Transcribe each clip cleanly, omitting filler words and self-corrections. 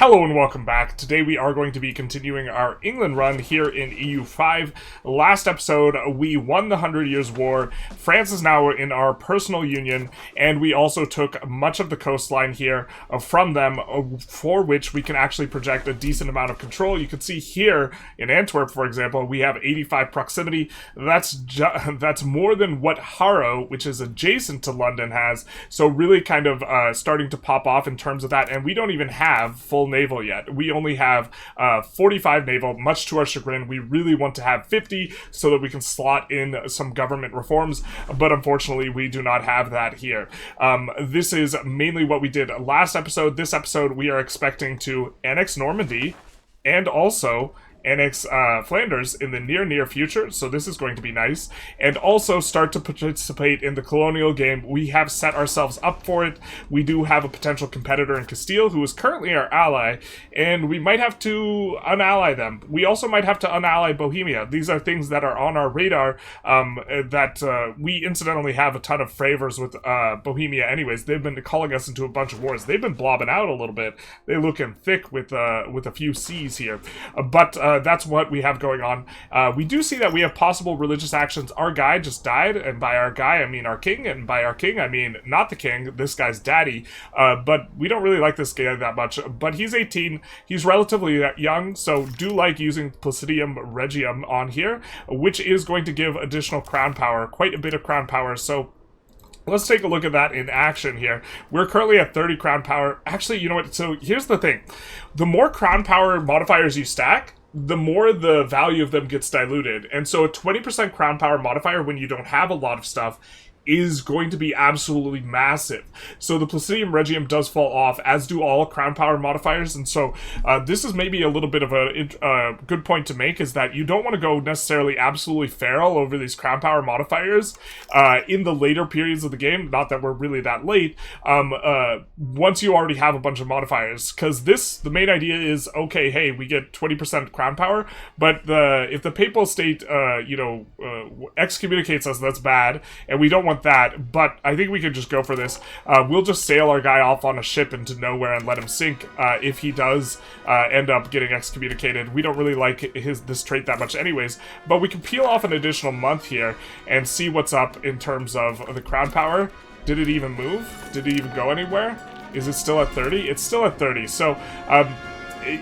Hello and welcome back. Today we are going to be continuing our England run here in EU5. Last episode, we won the 100 Years' War. France is now in our personal union, and we also took much of the coastline here from them, for which we can actually project a decent amount of control. You can see here in Antwerp, for example, we have 85 proximity. That's more than what Harrow, which is adjacent to London, has. So really kind of starting to pop off in terms of that, and we don't even have full naval yet. We only have 45 naval, much to our chagrin. We really want to have 50 so that we can slot in some government reforms, but unfortunately we do not have that here. This is mainly what we did last episode. This episode we are expecting to annex Normandy and also annex Flanders in the near future, so this is going to be nice, and also start to participate in the colonial game. We have set ourselves up for it. We do have a potential competitor in Castile who is currently our ally, and we might have to unally them. We also might have to unally Bohemia. These are things that are on our radar, that we incidentally have a ton of favors with Bohemia anyways. They've been calling us into a bunch of wars. They've been blobbing out a little bit. They're looking thick with a few C's here, but that's what we have going on. We do see that we have possible religious actions. Our guy just died, and by our guy I mean our king, and by our king I mean not the king, this guy's daddy, but we don't really like this guy that much. But he's 18, he's relatively young, so do like using Placidium Regium on here, which is going to give additional crown power, quite a bit of crown power. So let's take a look at that in action here. We're currently at 30 crown power. Actually, you know what? So here's the thing. The more crown power modifiers you stack, the more the value of them gets diluted. And so a 20% crown power modifier when you don't have a lot of stuff is going to be absolutely massive. So the Placidium Regium does fall off, as do all crown power modifiers, and so this is maybe a little bit of a good point to make, is that you don't want to go necessarily absolutely feral over these crown power modifiers in the later periods of the game, not that we're really that late, once you already have a bunch of modifiers, because the main idea is, okay, hey, we get 20% crown power, but if the Papal State, excommunicates us, that's bad, and we don't want that, but I think we could just go for this. We'll just sail our guy off on a ship into nowhere and let him sink if he does end up getting excommunicated. We don't really like this trait that much anyways, but we can peel off an additional month here and see what's up in terms of the crown power. Did it even move? Did it even go anywhere? Is it still at 30? It's still at 30, so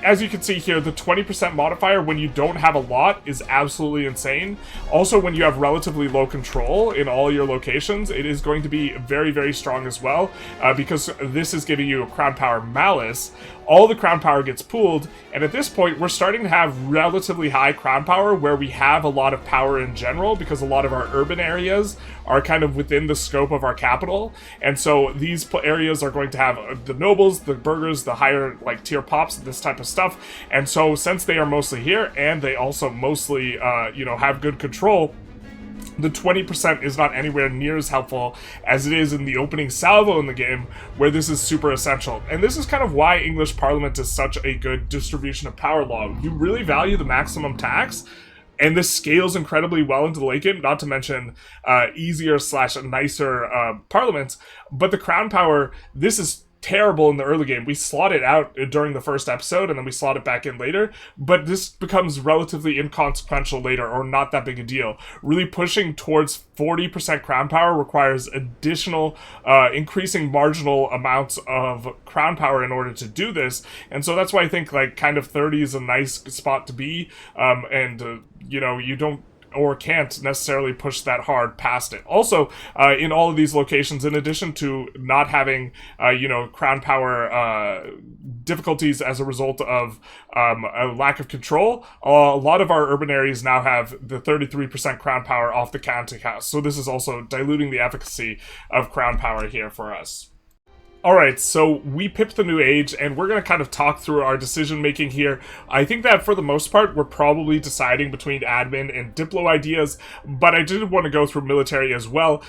as you can see here, the 20% modifier when you don't have a lot is absolutely insane. Also, when you have relatively low control in all your locations, it is going to be very, very strong as well, because this is giving you a crown power malice. All the crown power gets pooled, and at this point, we're starting to have relatively high crown power where we have a lot of power in general, because a lot of our urban areas are kind of within the scope of our capital, and so these areas are going to have the nobles, the burghers, the higher like tier pops, this type of stuff. And so since they are mostly here, and they also mostly have good control, the 20% is not anywhere near as helpful as it is in the opening salvo in the game, where this is super essential. And this is kind of why English Parliament is such a good distribution of power law. You really value the maximum tax, and this scales incredibly well into the late game, not to mention easier/nicer parliaments. But the crown power, this is terrible in the early game. We slot it out during the first episode, and then we slot it back in later, but this becomes relatively inconsequential later, or not that big a deal. Really pushing towards 40% crown power requires additional increasing marginal amounts of crown power in order to do this, and so that's why I think like kind of 30 is a nice spot to be, you don't or can't necessarily push that hard past it. Also, in all of these locations, in addition to not having, crown power difficulties as a result of a lack of control, a lot of our urban areas now have the 33% crown power off the counting house. So this is also diluting the efficacy of crown power here for us. Alright, so we pipped the new age, and we're going to kind of talk through our decision making here. I think that for the most part, we're probably deciding between admin and diplo ideas, but I did want to go through military as well.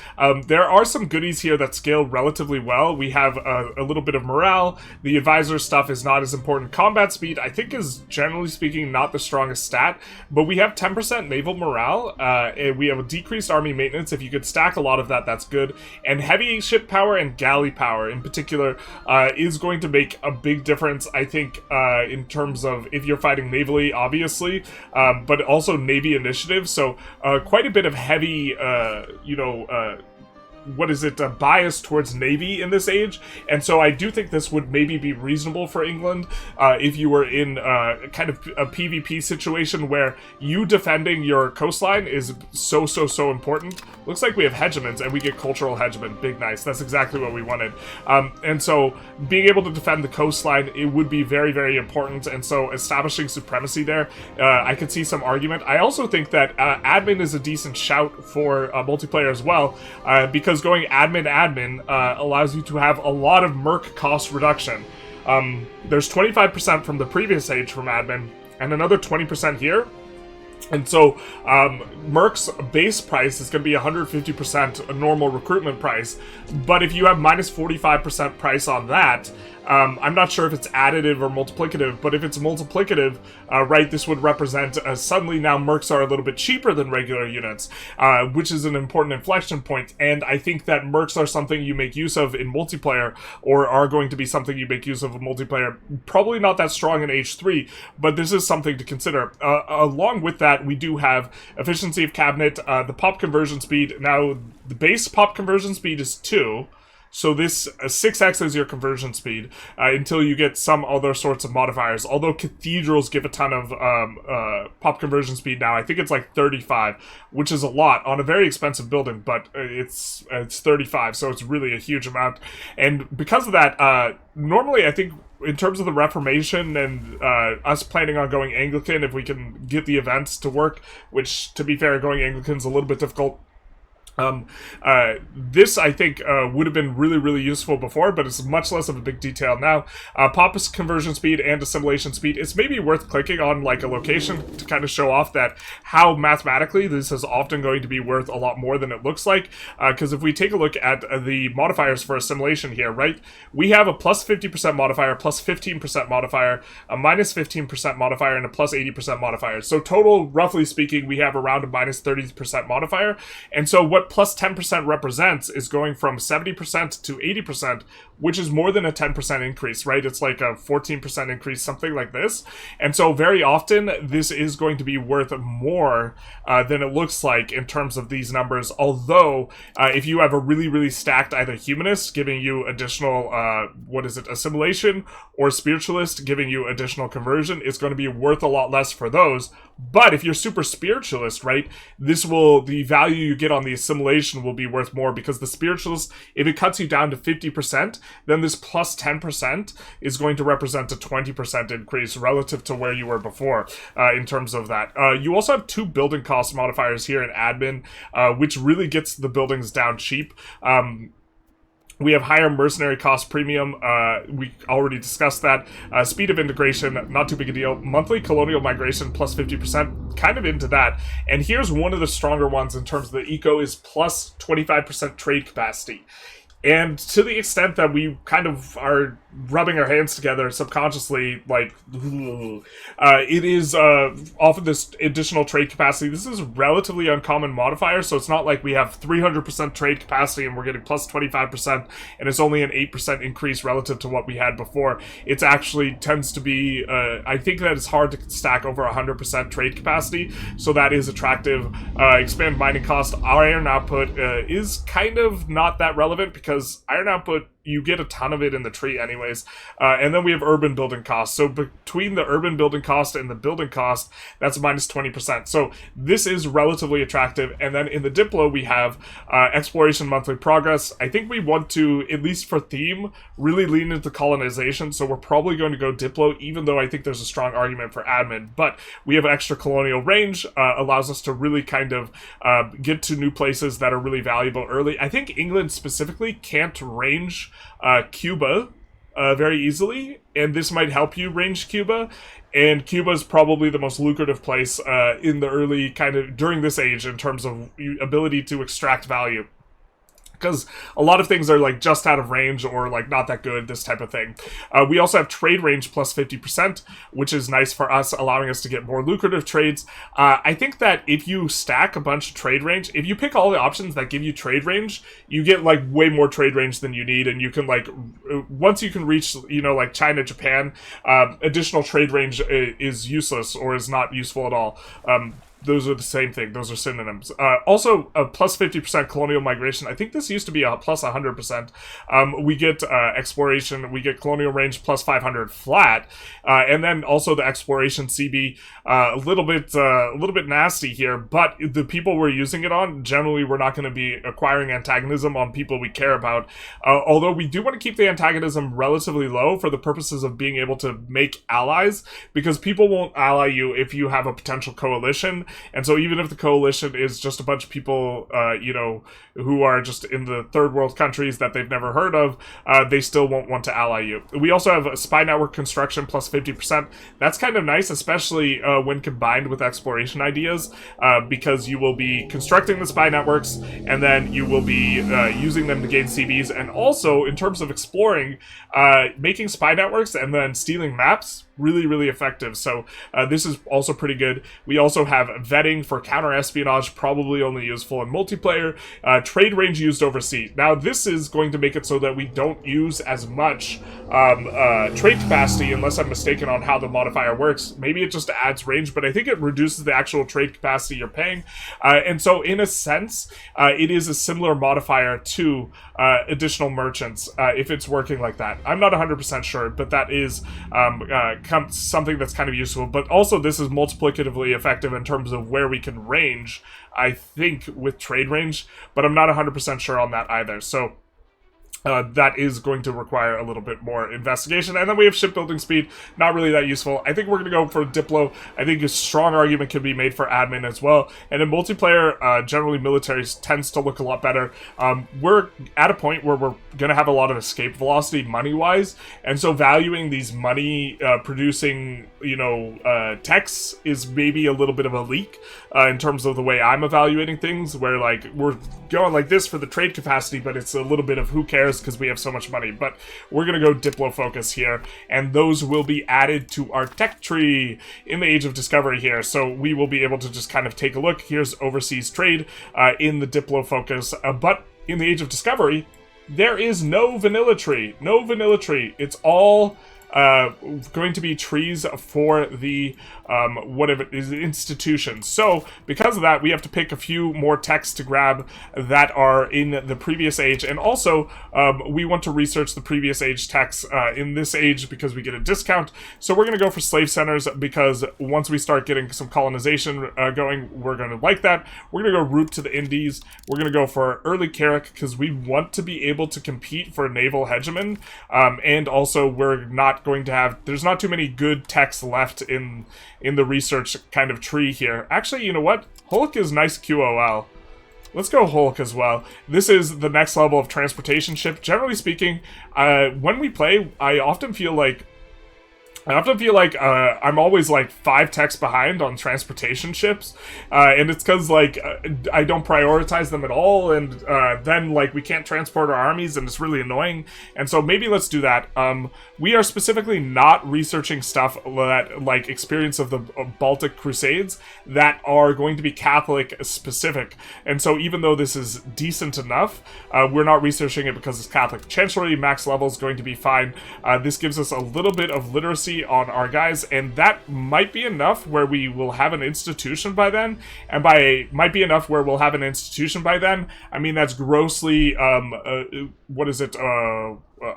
There are some goodies here that scale relatively well. We have a little bit of morale. The advisor stuff is not as important. Combat speed, I think, is generally speaking not the strongest stat, but we have 10% naval morale, and we have a decreased army maintenance. If you could stack a lot of that, that's good. And heavy ship power and galley power in particular particular is going to make a big difference, I think, in terms of if you're fighting navally, obviously, but also Navy initiative. So quite a bit of heavy, bias towards Navy in this age, and so I do think this would maybe be reasonable for England if you were in kind of a PvP situation where you defending your coastline is so important. Looks like we have hegemons, and we get cultural hegemon. Big nice. That's exactly what we wanted. And so being able to defend the coastline, it would be very important, and so establishing supremacy there, I could see some argument. I also think that admin is a decent shout for multiplayer as well, because going admin allows you to have a lot of merc cost reduction. There's 25% from the previous age from admin, and another 20% here. And so, Merc's base price is going to be 150% a normal recruitment price, but if you have minus 45% price on that, I'm not sure if it's additive or multiplicative, but if it's multiplicative, right, this would represent suddenly now Mercs are a little bit cheaper than regular units, which is an important inflection point, and I think that Mercs are something you make use of in multiplayer, or are going to be something you make use of in multiplayer. Probably not that strong in H3, but this is something to consider. Along with that, we do have efficiency of cabinet, the pop conversion speed. Now, the base pop conversion speed is 2, so this 6x is your conversion speed until you get some other sorts of modifiers. Although cathedrals give a ton of pop conversion speed now. I think it's like 35, which is a lot on a very expensive building, but it's 35, so it's really a huge amount. And because of that, normally I think in terms of the Reformation and us planning on going Anglican, if we can get the events to work, which, to be fair, going Anglican's a little bit difficult. This, I think, would have been really useful before, but it's much less of a big detail now. Pop's conversion speed and assimilation speed, it's maybe worth clicking on, like, a location to kind of show off that how mathematically this is often going to be worth a lot more than it looks like, because if we take a look at the modifiers for assimilation here, right, we have a plus 50% modifier, plus 15% modifier, a minus 15% modifier, and a plus 80% modifier. So total, roughly speaking, we have around a minus 30% modifier, and so what plus 10% represents is going from 70% to 80%, which is more than a 10% increase, right? It's like a 14% increase, something like this. And so very often, this is going to be worth more than it looks like in terms of these numbers. Although, if you have a really stacked either humanist giving you additional, assimilation, or spiritualist giving you additional conversion, it's going to be worth a lot less for those. But if you're super spiritualist, right, the value you get on the assimilation will be worth more, because the spiritualist, if it cuts you down to 50%, then this plus 10% is going to represent a 20% increase relative to where you were before in terms of that. You also have 2 building cost modifiers here in admin, which really gets the buildings down cheap. We have higher mercenary cost premium, we already discussed that. Speed of integration, not too big a deal. Monthly colonial migration, plus 50%, kind of into that. And here's one of the stronger ones in terms of the eco, is plus 25% trade capacity. And to the extent that we kind of are rubbing our hands together subconsciously, like, it is often this additional trade capacity. This is a relatively uncommon modifier, so it's not like we have 300% trade capacity and we're getting plus 25%, and it's only an 8% increase relative to what we had before. It's actually tends to be, I think that it's hard to stack over 100% trade capacity, so that is attractive. Expand mining cost. Iron output is kind of not that relevant, because iron output, you get a ton of it in the tree anyways. And then we have urban building costs. So between the urban building cost and the building cost, that's minus 20%. So this is relatively attractive. And then in the Diplo, we have exploration monthly progress. I think we want to, at least for theme, really lean into colonization. So we're probably going to go Diplo, even though I think there's a strong argument for admin. But we have extra colonial range, allows us to really kind of get to new places that are really valuable early. I think England specifically can't range Cuba very easily, and this might help you range Cuba, and Cuba is probably the most lucrative place in the early, kind of during this age, in terms of ability to extract value. because a lot of things are like just out of range or like not that good, this type of thing. We also have trade range plus 50%, which is nice for us, allowing us to get more lucrative trades. I think that if you stack a bunch of trade range, if you pick all the options that give you trade range, you get like way more trade range than you need, and you can like, once you can reach, you know, like China, Japan, additional trade range is useless or is not useful at all. Those are the same thing. Those are synonyms. Also, a plus 50% colonial migration. I think this used to be a plus 100%. We get exploration. We get colonial range plus 500 flat, and then also the exploration CB. A little bit nasty here, but the people we're using it on, generally, we're not going to be acquiring antagonism on people we care about. Although we do want to keep the antagonism relatively low for the purposes of being able to make allies, because people won't ally you if you have a potential coalition. And so even if the coalition is just a bunch of people, you know, who are just in the third world countries that they've never heard of, they still won't want to ally you. We also have a spy network construction plus 50%. That's kind of nice, especially when combined with exploration ideas, because you will be constructing the spy networks, and then you will be using them to gain CVs. And also, in terms of exploring, making spy networks and then stealing maps, really, really effective. So this is also pretty good. We also have vetting for counter-espionage, probably only useful in multiplayer. Trade range used overseas. Now, this is going to make it so that we don't use as much trade capacity, unless I'm mistaken on how the modifier works. Maybe it just adds range, but I think it reduces the actual trade capacity you're paying. And so, in a sense, it is a similar modifier to additional merchants, if it's working like that. I'm not 100% sure, but that is something that's kind of useful. But also, this is multiplicatively effective in terms of where we can range, I think, with trade range, but I'm not 100% sure on that either. So that is going to require a little bit more investigation. And then we have shipbuilding speed, not really that useful. I think we're going to go for Diplo. I think a strong argument could be made for admin as well. And in multiplayer, generally military tends to look a lot better. We're at a point where we're going to have a lot of escape velocity money-wise, and so valuing these money-producing, you know, techs is maybe a little bit of a leak in terms of the way I'm evaluating things, where like we're going like this for the trade capacity, but it's a little bit of who cares because we have so much money. But we're going to go Diplo focus here, and those will be added to our tech tree in the Age of Discovery here. So we will be able to just kind of take a look. Here's overseas trade in the Diplo focus, but in the Age of Discovery, there is no vanilla tree. No vanilla tree. It's all going to be trees for the whatever it is, institutions. So because of that, we have to pick a few more texts to grab that are in the previous age, and also we want to research the previous age texts in this age because we get a discount. So we're going to go for slave centers, because once we start getting some colonization going, we're going to like that. We're going to go route to the Indies. We're going to go for early Carrick because we want to be able to compete for naval hegemon, and also we're not going to have, there's not too many good texts left in the research kind of tree here. Actually, you know what? Hulk is nice QOL. Let's go Hulk as well. This is the next level of transportation ship. Generally speaking, when we play, I often feel like I'm always like 5 techs behind on transportation ships, and it's because like I don't prioritize them at all, and then like we can't transport our armies, and it's really annoying. And so maybe let's do that. We are specifically not researching stuff that like experience of the Baltic Crusades that are going to be Catholic specific, and so even though this is decent enough, we're not researching it because it's Catholic. Chancellery max level is going to be fine. This gives us a little bit of literacy on our guys, and that might be enough where we will have an institution by then. And by might be enough where we'll have an institution by then, I mean that's grossly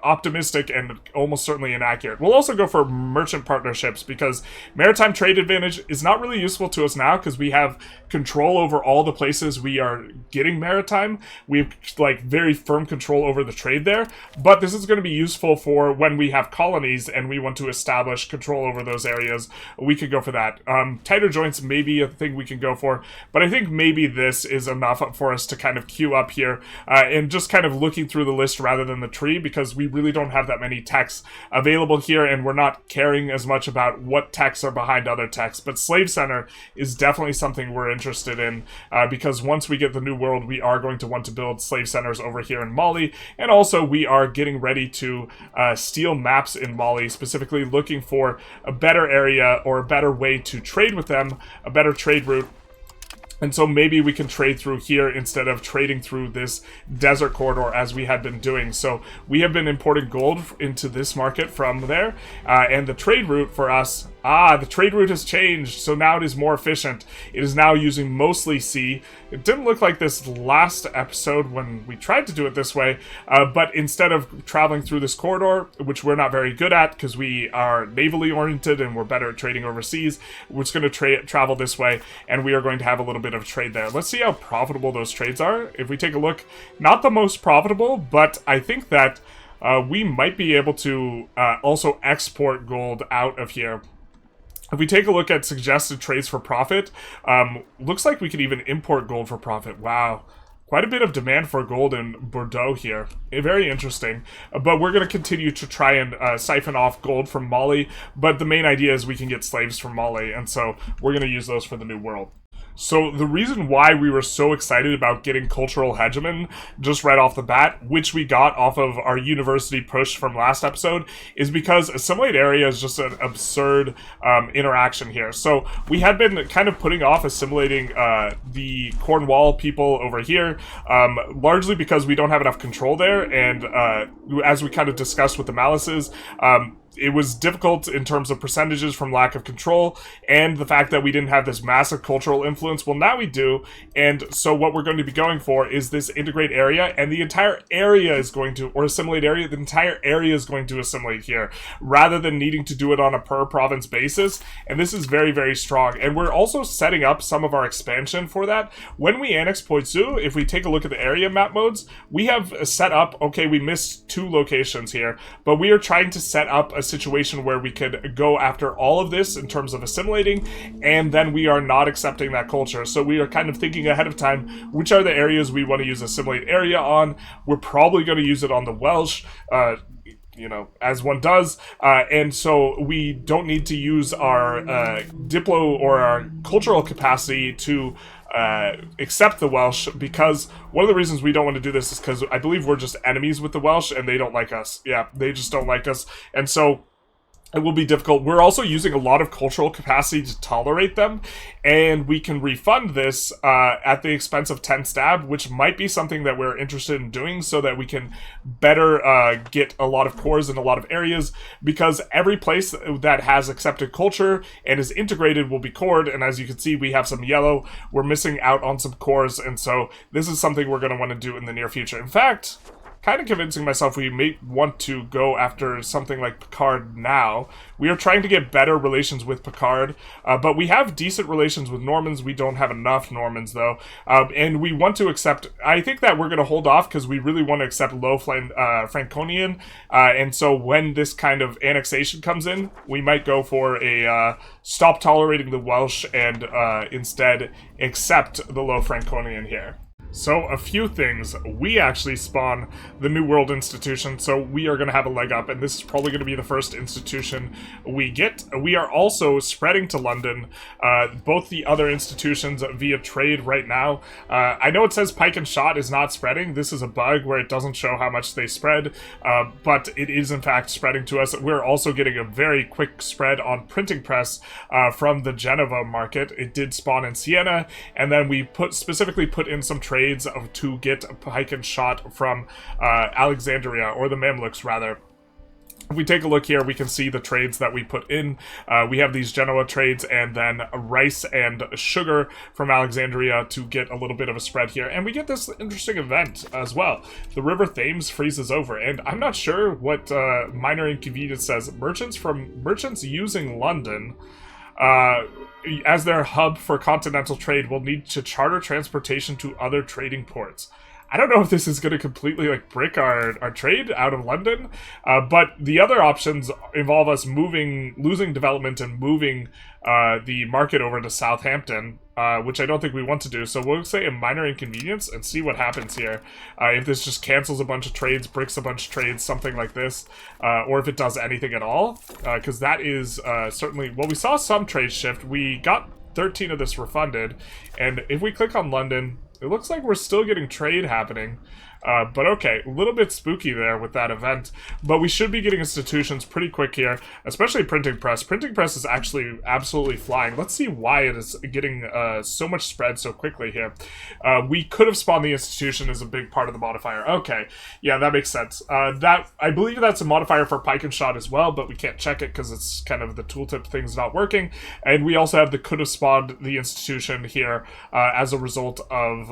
optimistic and almost certainly inaccurate. We'll also go for merchant partnerships because maritime trade advantage is not really useful to us now because we have control over all the places we are getting maritime. We have like very firm control over the trade there, but this is going to be useful for when we have colonies and we want to establish control over those areas. We could go for that. Tighter joints may be a thing we can go for, but I think maybe this is enough for us to kind of queue up here and just kind of looking through the list rather than the tree, because because we really don't have that many techs available here, and we're not caring as much about what techs are behind other techs. But Slave Center is definitely something we're interested in, because once we get the New World, we are going to want to build slave centers over here in Mali, and also we are getting ready to steal maps in Mali, specifically looking for a better area or a better way to trade with them, a better trade route. And so maybe we can trade through here instead of trading through this desert corridor as we had been doing. So we have been importing gold into this market from there. And the trade route for us, the trade route has changed. So now it is more efficient. It is now using mostly sea. It didn't look like this last episode when we tried to do it this way. But instead of traveling through this corridor, which we're not very good at because we are navally oriented and we're better at trading overseas, we're just going to travel this way, and we are going to have a little bit of trade there. Let's see how profitable those trades are. If we take a look, not the most profitable, but I think that we might be able to also export gold out of here. If we take a look at suggested trades for profit, looks like we could even import gold for profit. Wow. Quite a bit of demand for gold in Bordeaux here. Very interesting. But we're going to continue to try and siphon off gold from Mali. But the main idea is we can get slaves from Mali. And so we're going to use those for the New World. So the reason why we were so excited about getting Cultural Hegemony just right off the bat, which we got off of our university push from last episode, is because assimilate area is just an absurd interaction here. So we had been kind of putting off assimilating the Cornwall people over here, largely because we don't have enough control there, and as we kind of discussed with the Malices, it was difficult in terms of percentages from lack of control and the fact that we didn't have this massive cultural influence. Well, now we do, and so what we're going to be going for is this integrate area, and the entire area is going to, or assimilate area, the entire area is going to assimilate here, rather than needing to do it on a per province basis, and this is very, very strong. And we're also setting up some of our expansion for that. When we annex Poitou, if we take a look at the area map modes, we have set up, okay, we missed 2 locations here, but we are trying to set up a situation where we could go after all of this in terms of assimilating, and then we are not accepting that culture. So we are kind of thinking ahead of time, which are the areas we want to use assimilate area on. We're probably going to use it on the Welsh, you know, as one does, and so we don't need to use our diplo or our cultural capacity to accept the Welsh, because one of the reasons we don't want to do this is because I believe we're just enemies with the Welsh and they don't like us. Yeah, they just don't like us, and so it will be difficult. We're also using a lot of cultural capacity to tolerate them, and we can refund this at the expense of 10 stab, which might be something that we're interested in doing so that we can better get a lot of cores in a lot of areas, because every place that has accepted culture and is integrated will be cored, and as you can see, we have some yellow. We're missing out on some cores, and so this is something we're going to want to do in the near future. In fact, kind of convincing myself we may want to go after something like Picard now. We are trying to get better relations with Picard, but we have decent relations with Normans. We don't have enough Normans, though, and we want to accept... I think that we're going to hold off because we really want to accept low Franconian, and so when this kind of annexation comes in, we might go for a stop tolerating the Welsh and instead accept the low Franconian here. So, a few things. We actually spawn the New World institution, so we are going to have a leg up, and this is probably going to be the first institution we get. We are also spreading to London, both the other institutions via trade right now. I know it says Pike and Shot is not spreading. This is a bug where it doesn't show how much they spread, but it is in fact spreading to us. We're also getting a very quick spread on Printing Press from the Geneva market. It did spawn in Siena, and then we specifically put in some trade to get Pike and Shot from Alexandria, or the Mamluks rather. If we take a look here, we can see the trades that we put in. We have these Genoa trades, and then rice and sugar from Alexandria to get a little bit of a spread here. And we get this interesting event as well. The River Thames freezes over, and I'm not sure what Minor Inconvenience says. Merchants using London as their hub for continental trade will need to charter transportation to other trading ports. I don't know if this is going to completely like brick our trade out of London, but the other options involve us losing development and moving the market over to Southampton. which I don't think we want to do. So we'll say a minor inconvenience and see what happens here. If this just cancels a bunch of trades, bricks a bunch of trades, something like this, or if it does anything at all, because that is certainly... Well, we saw some trade shift. We got 13 of this refunded, and if we click on London, it looks like we're still getting trade happening. But okay, a little bit spooky there with that event. But we should be getting institutions pretty quick here, especially printing press. Printing press is actually absolutely flying. Let's see why it is getting so much spread so quickly here. We could have spawned the institution as a big part of the modifier. Okay, yeah, that makes sense. That I believe that's a modifier for pike and shot as well, but we can't check it because it's kind of the tooltip thing's not working. And we also have the could have spawned the institution here as a result of...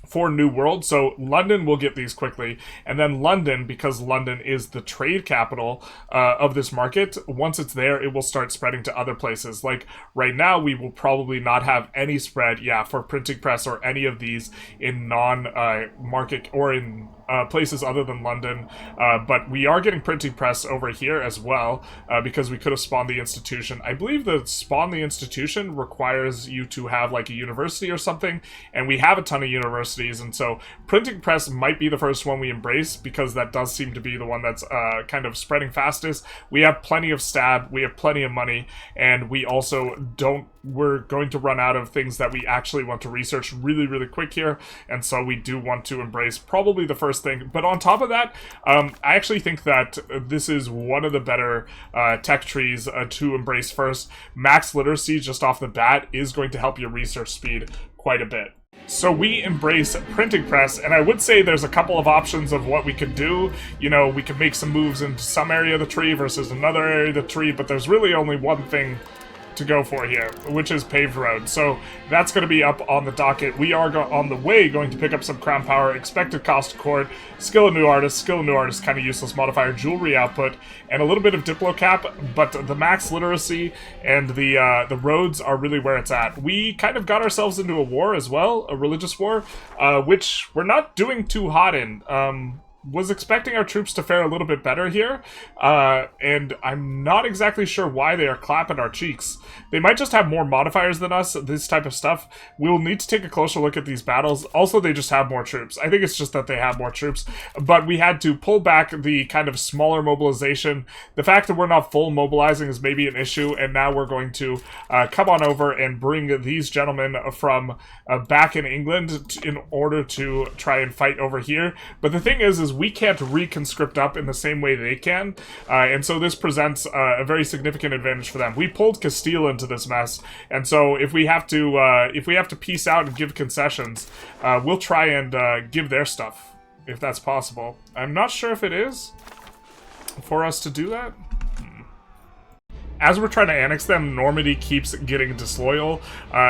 for New World. So London will get these quickly, and then London, because London is the trade capital of this market, once it's there, it will start spreading to other places. Like right now, we will probably not have any spread, for printing press or any of these in non-market or in places other than London, but we are getting printing press over here as well, because we could have spawned the institution. I believe the spawn the institution requires you to have like a university or something, and we have a ton of universities, and so printing press might be the first one we embrace, because that does seem to be the one that's kind of spreading fastest. We have plenty of stab, we have plenty of money, and we also we're going to run out of things that we actually want to research really, really quick here, and so we do want to embrace probably the first thing. But on top of that, I actually think that this is one of the better tech trees to embrace first. Max literacy just off the bat is going to help your research speed quite a bit. So we embrace printing press, and I would say there's a couple of options of what we could do. You know, we could make some moves into some area of the tree versus another area of the tree, but there's really only one thing to go for here, which is paved road. So that's going to be up on the docket. We are on the way going to pick up some crown power, expected cost to court, skill of new artist, kind of useless modifier, jewelry output, and a little bit of diplo cap, but the max literacy and the roads are really where it's at. We kind of got ourselves into a war as well, a religious war, which we're not doing too hot in. Was expecting our troops to fare a little bit better here, and I'm not exactly sure why they are clapping our cheeks. They might just have more modifiers than us, this type of stuff. We'll need to take a closer look at these battles. Also, they just have more troops. I think it's just that they have more troops, but we had to pull back the kind of smaller mobilization. The fact that we're not full mobilizing is maybe an issue, and now we're going to come on over and bring these gentlemen from back in England in order to try and fight over here. But the thing is we can't reconscript up in the same way they can, and so this presents a very significant advantage for them. We pulled Castile into this mess, and so if we have to peace out and give concessions, we'll try and give their stuff, if that's possible. I'm not sure if it is for us to do that. As we're trying to annex them, Normandy keeps getting disloyal,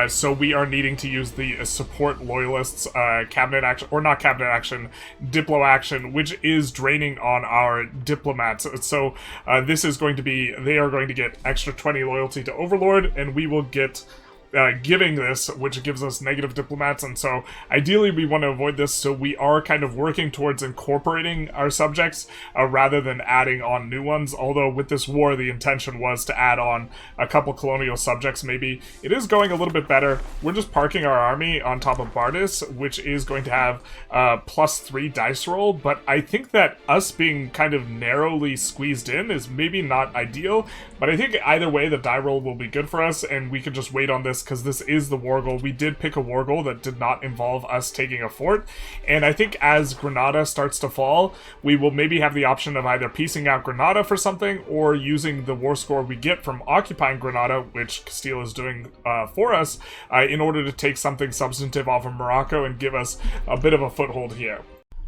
so we are needing to use the support loyalists cabinet action, or not cabinet action, diplo action, which is draining on our diplomats. So this is going to be, they are going to get extra 20 loyalty to Overlord, and we will get giving this, which gives us negative diplomats, and so ideally we want to avoid this, so we are kind of working towards incorporating our subjects rather than adding on new ones, although with this war the intention was to add on a couple colonial subjects maybe. It is going a little bit better. We're just parking our army on top of Bardis, which is going to have +3 dice roll, but I think that us being kind of narrowly squeezed in is maybe not ideal, but I think either way the die roll will be good for us, and we can just wait on this because this is the war goal. We did pick a war goal that did not involve us taking a fort, and I think as Granada starts to fall, we will maybe have the option of either piecing out Granada for something or using the war score we get from occupying Granada, which Castile is doing for us, in order to take something substantive off of Morocco and give us a bit of a foothold here.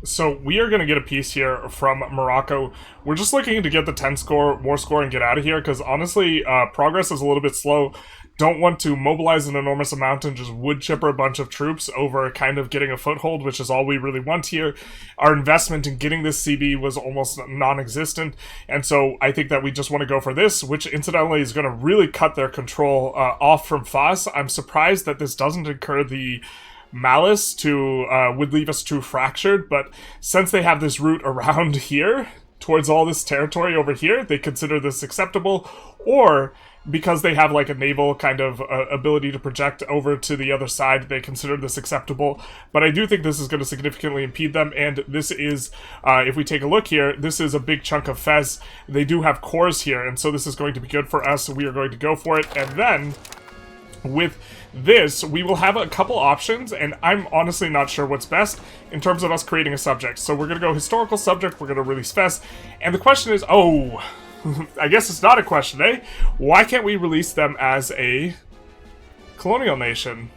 So we are going to get a piece here from Morocco. We're just looking to get the 10 score, war score, and get out of here, because honestly, progress is a little bit slow. Don't want to mobilize an enormous amount and just wood chipper a bunch of troops over kind of getting a foothold, which is all we really want here. Our investment in getting this CB was almost non-existent, and so I think that we just want to go for this, which incidentally is going to really cut their control off from Foss. I'm surprised that this doesn't incur the malice to would leave us too fractured, but since they have this route around here towards all this territory over here, they consider this acceptable, or because they have like a naval kind of ability to project over to the other side, they consider this acceptable. But I do think this is going to significantly impede them, and this is, if we take a look here, this is a big chunk of Fez. They do have cores here, and so this is going to be good for us. We are going to go for it, and then with this, we will have a couple options, and I'm honestly not sure what's best in terms of us creating a subject. So we're going to go historical subject, we're going to release Fez, and the question is, oh, I guess it's not a question, eh? Why can't we release them as a colonial nation?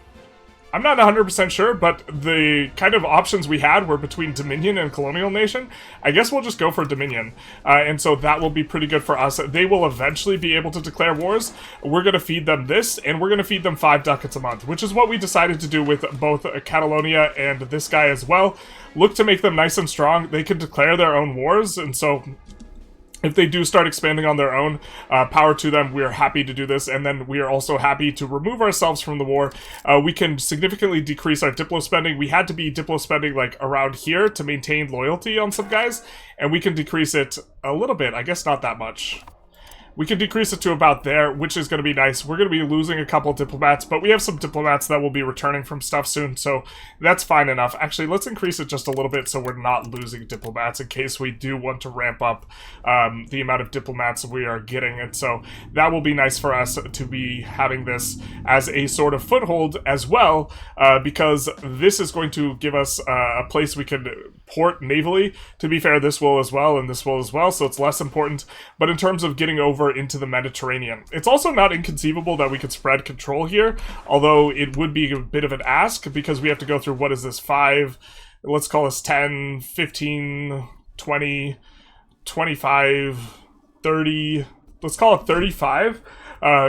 I'm not 100% sure, but the kind of options we had were between Dominion and Colonial Nation. I guess we'll just go for Dominion, and so that will be pretty good for us. They will eventually be able to declare wars. We're going to feed them this, and we're going to feed them 5 ducats a month, which is what we decided to do with both Catalonia and this guy as well. Look to make them nice and strong. They can declare their own wars, and so if they do start expanding on their own, power to them. We are happy to do this, and then we are also happy to remove ourselves from the war. We can significantly decrease our Diplo spending. We had to be Diplo spending like around here to maintain loyalty on some guys, and we can decrease it a little bit. I guess not that much. We can decrease it to about there, which is going to be nice. We're going to be losing a couple diplomats, but we have some diplomats that will be returning from stuff soon, so that's fine enough. Actually, let's increase it just a little bit so we're not losing diplomats in case we do want to ramp up the amount of diplomats we are getting, and so that will be nice for us to be having this as a sort of foothold as well, because this is going to give us a place we can port navally. To be fair, this will as well, and this will as well, so it's less important, but in terms of getting over into the Mediterranean. It's also not inconceivable that we could spread control here, although it would be a bit of an ask because we have to go through, what is this, 5, let's call this 10, 15, 20, 25, 30, let's call it 35,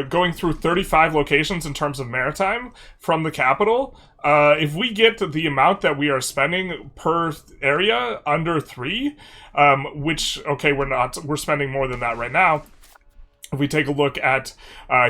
going through 35 locations in terms of maritime from the capital. If we get the amount that we are spending per area under 3, which, okay, we're spending more than that right now. If we take a look at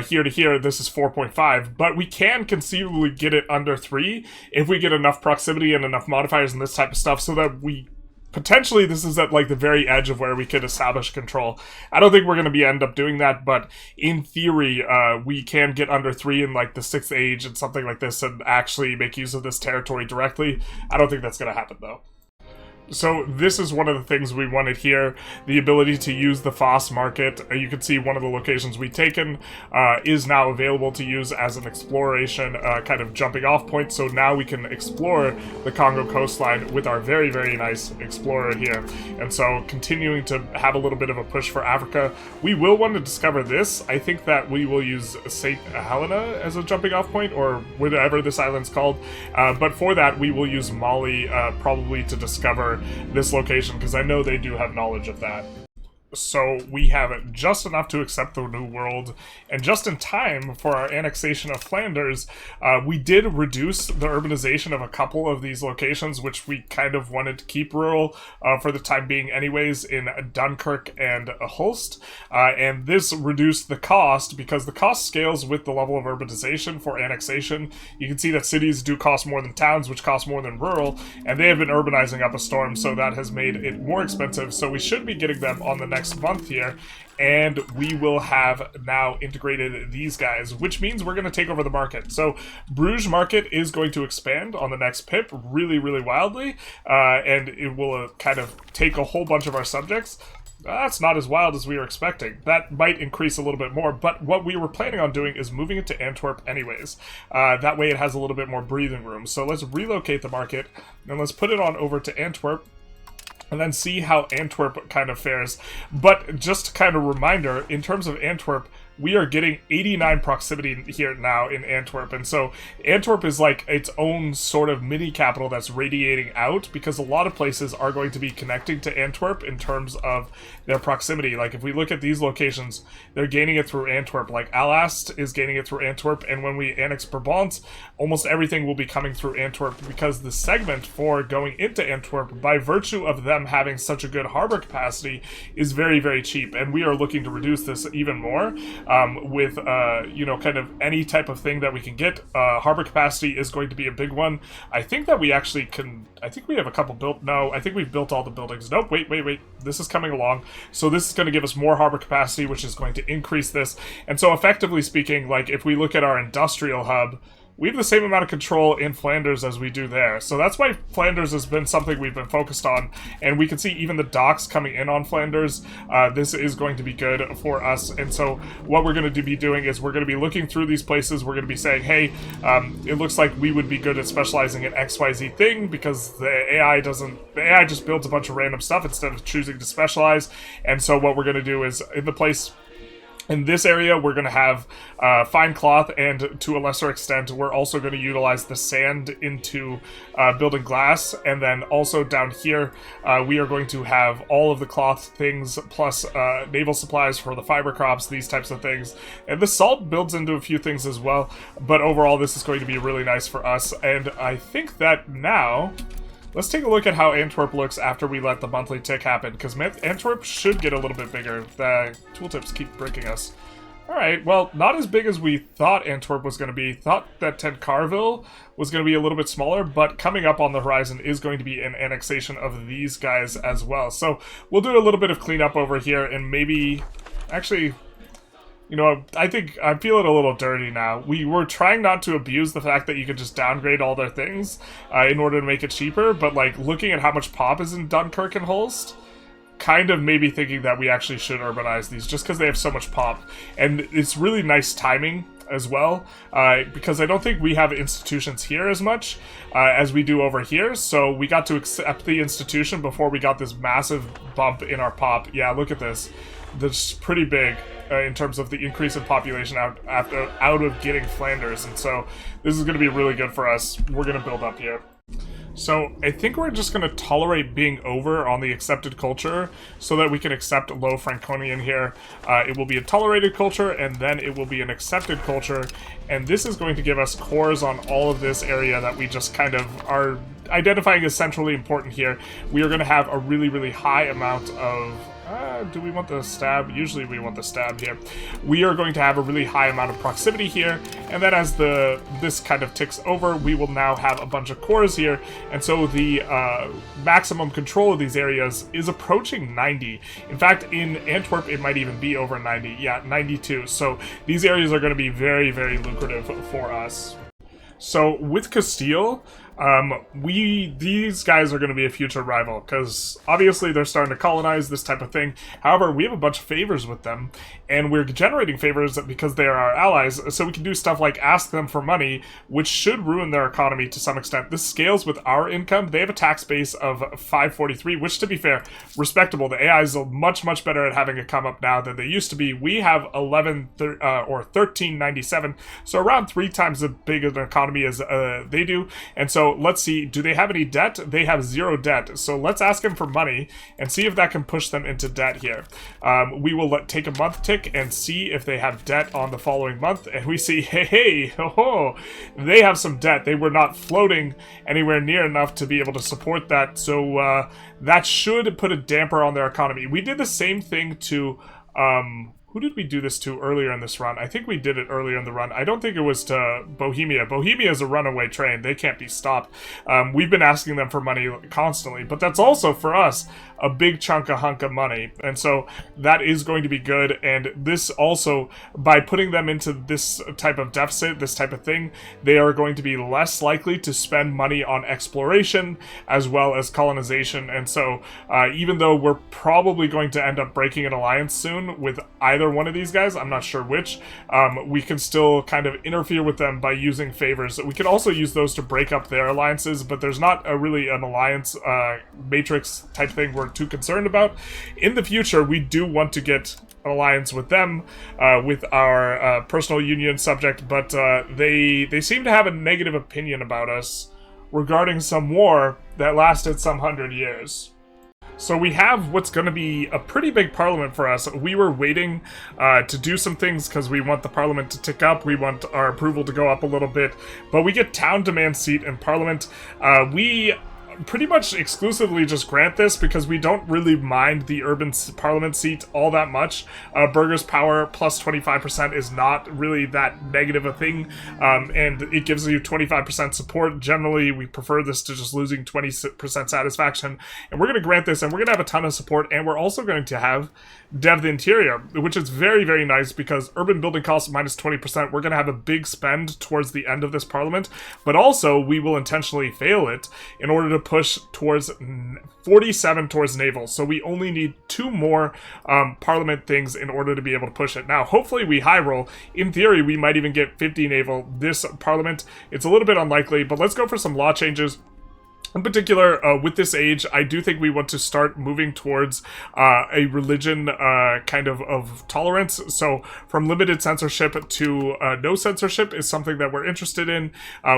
here to here, this is 4.5, but we can conceivably get it under 3 if we get enough proximity and enough modifiers and this type of stuff, so that we potentially, this is at like the very edge of where we could establish control. I don't think we're going to end up doing that, but in theory, we can get under 3 in like the 6th age and something like this and actually make use of this territory directly. I don't think that's going to happen though. So this is one of the things we wanted here, the ability to use the FOSS market. You can see one of the locations we've taken is now available to use as an exploration kind of jumping off point. So now we can explore the Congo coastline with our very, very nice explorer here. And so continuing to have a little bit of a push for Africa. We will want to discover this. I think that we will use St. Helena as a jumping off point, or whatever this island's called. But for that, we will use Mali probably to discover this location, because I know they do have knowledge of that. So we have just enough to accept the New World, and just in time for our annexation of Flanders. We did reduce the urbanization of a couple of these locations, which we kind of wanted to keep rural for the time being anyways, in Dunkirk and Hulst. And this reduced the cost, because the cost scales with the level of urbanization for annexation. You can see that cities do cost more than towns, which cost more than rural, and they have been urbanizing up a storm, so that has made it more expensive. So we should be getting them on the next month here, and we will have now integrated these guys, which means we're going to take over the market. So Bruges market is going to expand on the next pip really, really wildly, and it will kind of take a whole bunch of our subjects. That's not as wild as we were expecting. That might increase a little bit more, but what we were planning on doing is moving it to Antwerp anyways. That way it has a little bit more breathing room. So let's relocate the market, and let's put it on over to Antwerp, and then see how Antwerp kind of fares. But just kind of reminder, in terms of Antwerp, we are getting 89 proximity here now in Antwerp, and so Antwerp is like its own sort of mini capital that's radiating out, because a lot of places are going to be connecting to Antwerp in terms of their proximity. Like if we look at these locations, they're gaining it through Antwerp. Like Alast is gaining it through Antwerp, and when we annex Brabant, almost everything will be coming through Antwerp, because the segment for going into Antwerp, by virtue of them having such a good harbor capacity, is very, very cheap, and we are looking to reduce this even more. with, you know, kind of any type of thing that we can get. Harbor capacity is going to be a big one. I think that we actually can, I think we have a couple built, no, I think we've built all the buildings. Nope, wait, this is coming along. So this is going to give us more harbor capacity, which is going to increase this. And so effectively speaking, like if we look at our industrial hub, we have the same amount of control in Flanders as we do there. So that's why Flanders has been something we've been focused on. And we can see even the docks coming in on Flanders. This is going to be good for us. And so what we're going to be doing is we're going to be looking through these places. We're going to be saying, hey, it looks like we would be good at specializing in XYZ thing because the AI just builds a bunch of random stuff instead of choosing to specialize. And so what we're going to do is in this area, we're going to have fine cloth, and to a lesser extent, we're also going to utilize the sand into building glass. And then also down here, we are going to have all of the cloth things, plus naval supplies for the fiber crops, these types of things. And the salt builds into a few things as well, but overall, this is going to be really nice for us. And I think that now... let's take a look at how Antwerp looks after we let the monthly tick happen, because Antwerp should get a little bit bigger. The tooltips keep breaking us. Alright, well, not as big as we thought Antwerp was going to be. Thought that Tencarville was going to be a little bit smaller, but coming up on the horizon is going to be an annexation of these guys as well. So we'll do a little bit of cleanup over here, and maybe... actually... you know, I think I'm feeling a little dirty now. We were trying not to abuse the fact that you could just downgrade all their things in order to make it cheaper, but like looking at how much pop is in Dunkirk and Hulst, kind of maybe thinking that we actually should urbanize these just because they have so much pop. And it's really nice timing as well, because I don't think we have institutions here as much as we do over here, so we got to accept the institution before we got this massive bump in our pop. Yeah, look at this. That's pretty big in terms of the increase in population out of getting Flanders, and so this is going to be really good for us. We're going to build up here. So I think we're just going to tolerate being over on the accepted culture so that we can accept low Franconian here. It will be a tolerated culture, and then it will be an accepted culture, and this is going to give us cores on all of this area that we just kind of are identifying as centrally important here. We are going to have a really, really high amount of... do we want the stab? Usually we want the stab here. We are going to have a really high amount of proximity here, and then as this kind of ticks over, we will now have a bunch of cores here, and so the maximum control of these areas is approaching 90. In fact, in Antwerp, it might even be over 90. Yeah, 92. So these areas are going to be very, very lucrative for us. So with Castile, these guys are going to be a future rival, because obviously they're starting to colonize this type of thing. However, we have a bunch of favors with them, and we're generating favors because they are our allies, so we can do stuff like ask them for money, which should ruin their economy to some extent. This scales with our income. They have a tax base of 543, which, to be fair, respectable. The AIs are much, much better at having it come up now than they used to be. We have 1397, so around 3 times as big an economy as they do, and so let's see, do they have any debt? They have 0 debt, so let's ask them for money and see if that can push them into debt here. We will take a month tick and see if they have debt on the following month, and we see, hey, ho, ho, they have some debt. They were not floating anywhere near enough to be able to support that, so that should put a damper on their economy. We did the same thing to... who did we do this to earlier in this run? I think we did it earlier in the run. I don't think it was to Bohemia. Bohemia is a runaway train. They can't be stopped. We've been asking them for money constantly, but that's also, for us, a big hunk of money. And so that is going to be good. And this also, by putting them into this type of deficit, this type of thing, they are going to be less likely to spend money on exploration as well as colonization. And so even though we're probably going to end up breaking an alliance soon with either one of these guys, I'm not sure which, we can still kind of interfere with them by using favors. We can also use those to break up their alliances, but there's not really an alliance matrix type thing we're too concerned about. In the future, we do want to get an alliance with them, with our personal union subject, but they seem to have a negative opinion about us regarding some war that lasted some 100 years. So we have what's going to be a pretty big parliament for us. We were waiting to do some things because we want the parliament to tick up. We want our approval to go up a little bit. But we get town demand seat in parliament. We pretty much exclusively just grant this because we don't really mind the urban parliament seat all that much. Burghers power plus 25% is not really that negative a thing, and it gives you 25% support. Generally, we prefer this to just losing 20% satisfaction, and we're going to grant this, and we're going to have a ton of support, and we're also going to have Dev the Interior, which is very, very nice because urban building costs minus 20%. We're going to have a big spend towards the end of this parliament, but also we will intentionally fail it in order to push towards 47 towards naval. So we only need 2 more parliament things in order to be able to push it. Now, hopefully we high roll. In theory, we might even get 50 naval this parliament. It's a little bit unlikely, but let's go for some law changes. In particular, with this age, I do think we want to start moving towards a religion kind of tolerance. So from limited censorship to no censorship is something that we're interested in,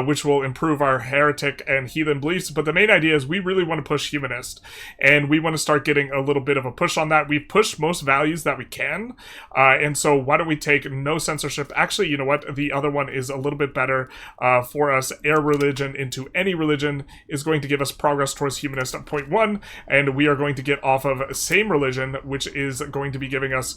which will improve our heretic and heathen beliefs. But the main idea is we really want to push humanist, and we want to start getting a little bit of a push on that. We've pushed most values that we can, and so why don't we take no censorship? Actually, you know what? The other one is a little bit better for us. Air religion into any religion is going to give us progress towards humanist at 0.1, and we are going to get off of same religion, which is going to be giving us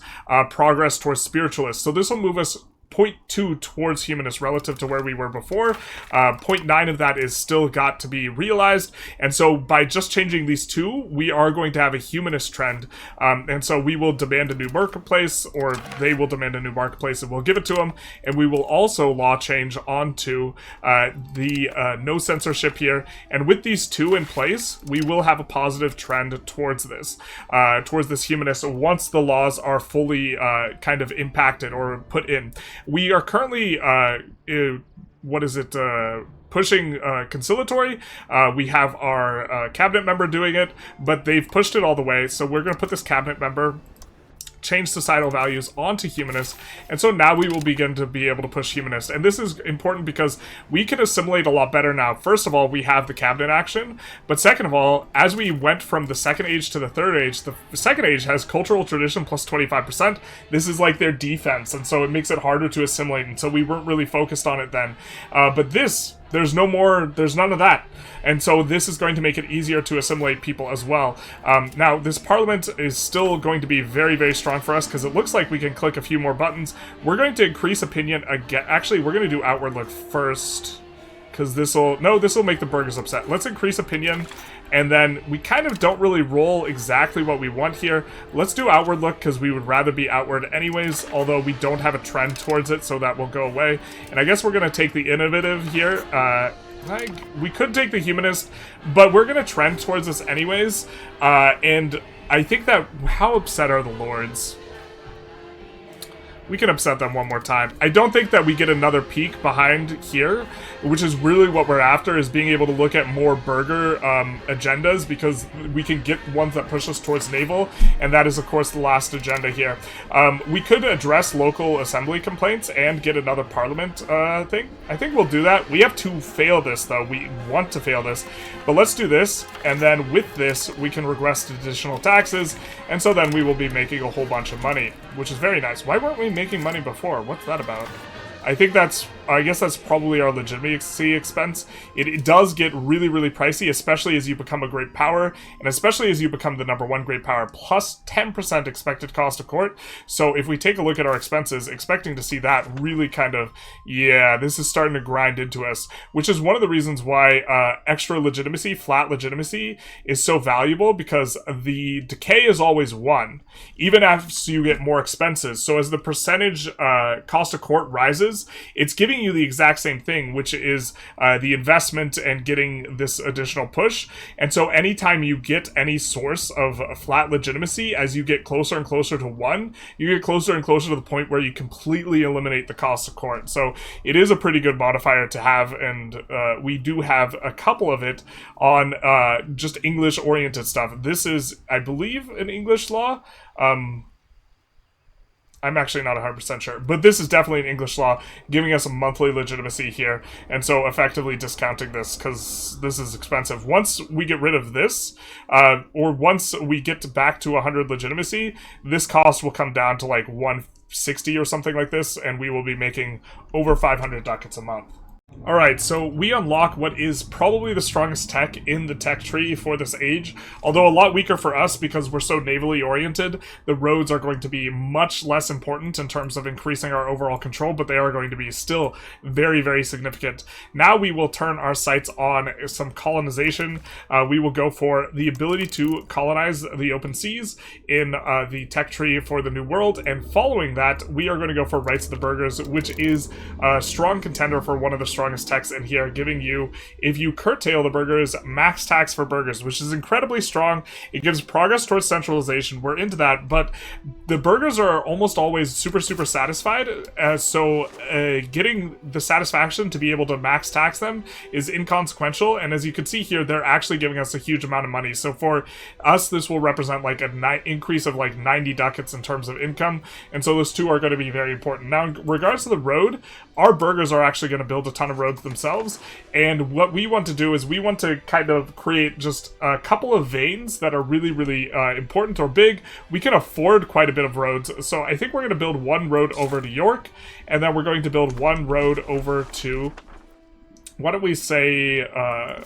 progress towards spiritualist. So this will move us 0.2 towards humanist relative to where we were before. 0.9 of that is still got to be realized, and so by just changing these 2, we are going to have a humanist trend, and so we will demand a new marketplace, or they will demand a new marketplace, and we'll give it to them, and we will also law change onto the no censorship here, and with these 2 in place, we will have a positive trend towards this humanist once the laws are fully kind of impacted or put in. We are currently, pushing conciliatory. We have our cabinet member doing it, but they've pushed it all the way, so we're going to put this cabinet member, change societal values onto humanist, and so now we will begin to be able to push humanist. And this is important because we can assimilate a lot better now. First of all, we have the cabinet action, but second of all, as we went from the second age to the third age, the second age has cultural tradition plus 25%. This is like their defense, and so it makes it harder to assimilate, and so we weren't really focused on it then. But this, there's none of that. And so this is going to make it easier to assimilate people as well. Now, this parliament is still going to be very, very strong for us because it looks like we can click a few more buttons. We're going to increase opinion again. Actually, we're going to do outward look first because this will make the burghers upset. Let's increase opinion, and then we kind of don't really roll exactly what we want here. Let's do outward look because we would rather be outward anyways, although we don't have a trend towards it, so that will go away. And I guess we're going to take the innovative here. We could take the humanist, but we're going to trend towards this anyways. And I think that, how upset are the lords? We can upset them one more time. I don't think that we get another peak behind here, which is really what we're after, is being able to look at more burger agendas, because we can get ones that push us towards naval, and that is, of course, the last agenda here. We could address local assembly complaints and get another parliament thing. I think we'll do that. We have to fail this, though. We want to fail this. But let's do this, and then with this, we can regress additional taxes, and so then we will be making a whole bunch of money, which is very nice. Why weren't we making money before? What's that about? I guess that's probably our legitimacy expense. It does get really, really pricey, especially as you become a great power, and especially as you become the #1 great power, plus 10% expected cost of court. So if we take a look at our expenses, expecting to see that really kind of, yeah, this is starting to grind into us, which is one of the reasons why extra legitimacy, flat legitimacy, is so valuable, because the decay is always 1, even as you get more expenses. So as the percentage cost of court rises, it's giving you the exact same thing, which is the investment and getting this additional push. And so anytime you get any source of flat legitimacy, as you get closer and closer to 1, you get closer and closer to the point where you completely eliminate the cost of court. So it is a pretty good modifier to have, and we do have a couple of it on just English-oriented stuff. This is, I believe, an English law. I'm actually not 100% sure, but this is definitely an English law, giving us a monthly legitimacy here, and so effectively discounting this, because this is expensive. Once we get rid of this, or once we get back to 100 legitimacy, this cost will come down to like 160 or something like this, and we will be making over 500 ducats a month. Alright, so we unlock what is probably the strongest tech in the tech tree for this age, although a lot weaker for us because we're so navally oriented. The roads are going to be much less important in terms of increasing our overall control, but they are going to be still very, very significant. Now we will turn our sights on some colonization. We will go for the ability to colonize the open seas in the tech tree for the New World, and following that, we are going to go for Rights of the Burghers, which is a strong contender for one of the strongest techs in here, giving you, if you curtail the burghers, max tax for burghers, which is incredibly strong. It gives progress towards centralization. We're into that, but the burghers are almost always super satisfied, so getting the satisfaction to be able to max tax them is inconsequential, and as you can see here, they're actually giving us a huge amount of money. So for us, this will represent like an increase of like 90 ducats in terms of income, and so those two are going to be very important. Now, in regards to the road, our burghers are actually going to build a ton of roads themselves, and what we want to do is we want to kind of create just a couple of veins that are really important or big. We can afford quite a bit of roads, so I think we're going to build one road over to York, and then we're going to build one road over to, why don't we say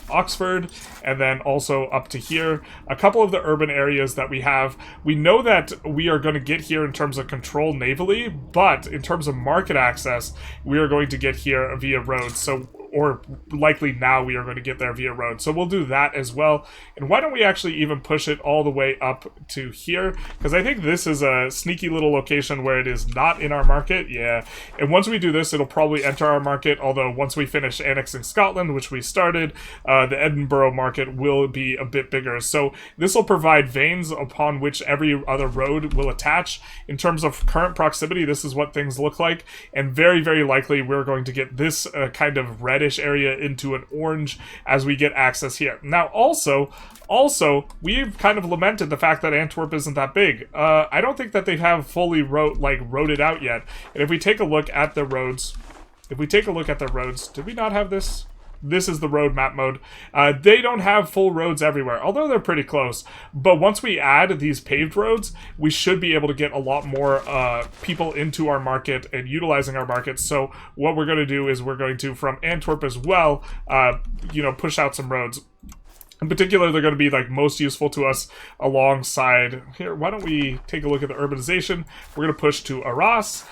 Oxford, and then also up to here. A couple of the urban areas that we have, we know that we are going to get here in terms of control navally, but in terms of market access, we are going to get here via roads. So, or likely now we are going to get there via road. So we'll do that as well. And why don't we actually even push it all the way up to here? Because I think this is a sneaky little location where it is not in our market. Yeah. And once we do this, it'll probably enter our market. Although once we finish annexing Scotland, which we started, the Edinburgh market will be a bit bigger. So this will provide veins upon which every other road will attach. In terms of current proximity, this is what things look like. And very likely we're going to get this kind of red area into an orange as we get access here. Now also we've kind of lamented the fact that Antwerp isn't that big. I don't think that they have fully wrote it out yet. And if we take a look at the roads, did we not have this? This is the road map mode. They don't have full roads everywhere, although they're pretty close. But once we add these paved roads, we should be able to get a lot more people into our market and utilizing our market. So what we're going to do is we're going to, from Antwerp as well, push out some roads. In particular, they're going to be like most useful to us alongside here. Why don't we take a look at the urbanization? We're going to push to Arras,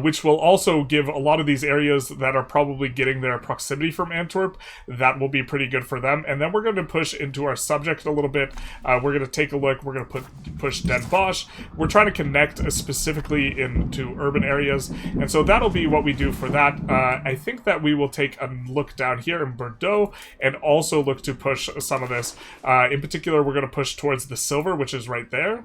which will also give a lot of these areas that are probably getting their proximity from Antwerp. That will be pretty good for them. And then we're going to push into our subject a little bit. We're going to take a look. We're going to push Den Bosch. We're trying to connect specifically into urban areas. And so that'll be what we do for that. I think that we will take a look down here in Bordeaux and also look to push some of this. In particular, we're going to push towards the silver, which is right there.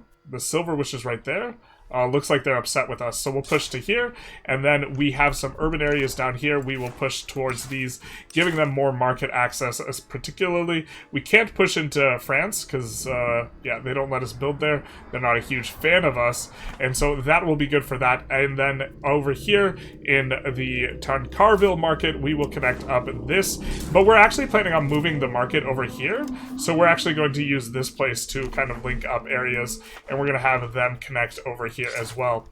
Looks like they're upset with us, so we'll push to here, and then we have some urban areas down here. We will push towards these, giving them more market access. As particularly, we can't push into France because, yeah, they don't let us build there. They're not a huge fan of us, and so that will be good for that. And then over here in the Tancarville market, we will connect up this, but we're actually planning on moving the market over here, so we're actually going to use this place to kind of link up areas, and we're going to have them connect over here as well.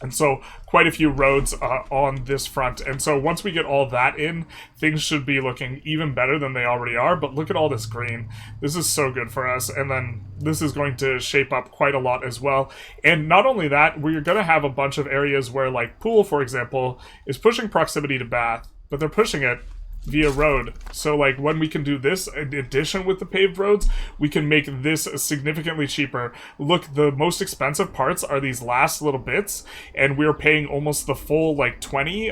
And so quite a few roads on this front. And so once we get all that in, things should be looking even better than they already are. But look at all this green. This is so good for us. And then this is going to shape up quite a lot as well. And not only that, we're going to have a bunch of areas where, like Poole, for example, is pushing proximity to Bath, but they're pushing it via road. So like when we can do this in addition with the paved roads, we can make this significantly cheaper. Look, the most expensive parts are these last little bits, and we're paying almost the full like 20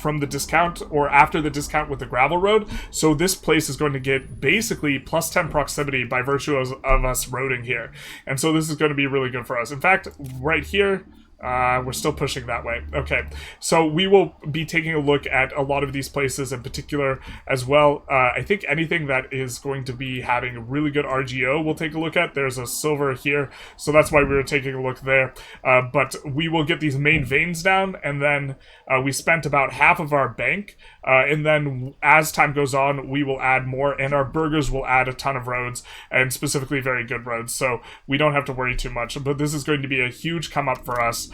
from the discount or after the discount with the gravel road. So this place is going to get basically plus 10 proximity by virtue of us roading here. And so this is going to be really good for us. In fact, right here, we're still pushing that way. Okay, so we will be taking a look at a lot of these places in particular as well. I think anything that is going to be having really good RGO we'll take a look at. There's a silver here, so that's why we were taking a look there. But we will get these main veins down, and then we spent about half of our bank and then as time goes on, we will add more, and our burghers will add a ton of roads, and specifically very good roads, so we don't have to worry too much. But this is going to be a huge come up for us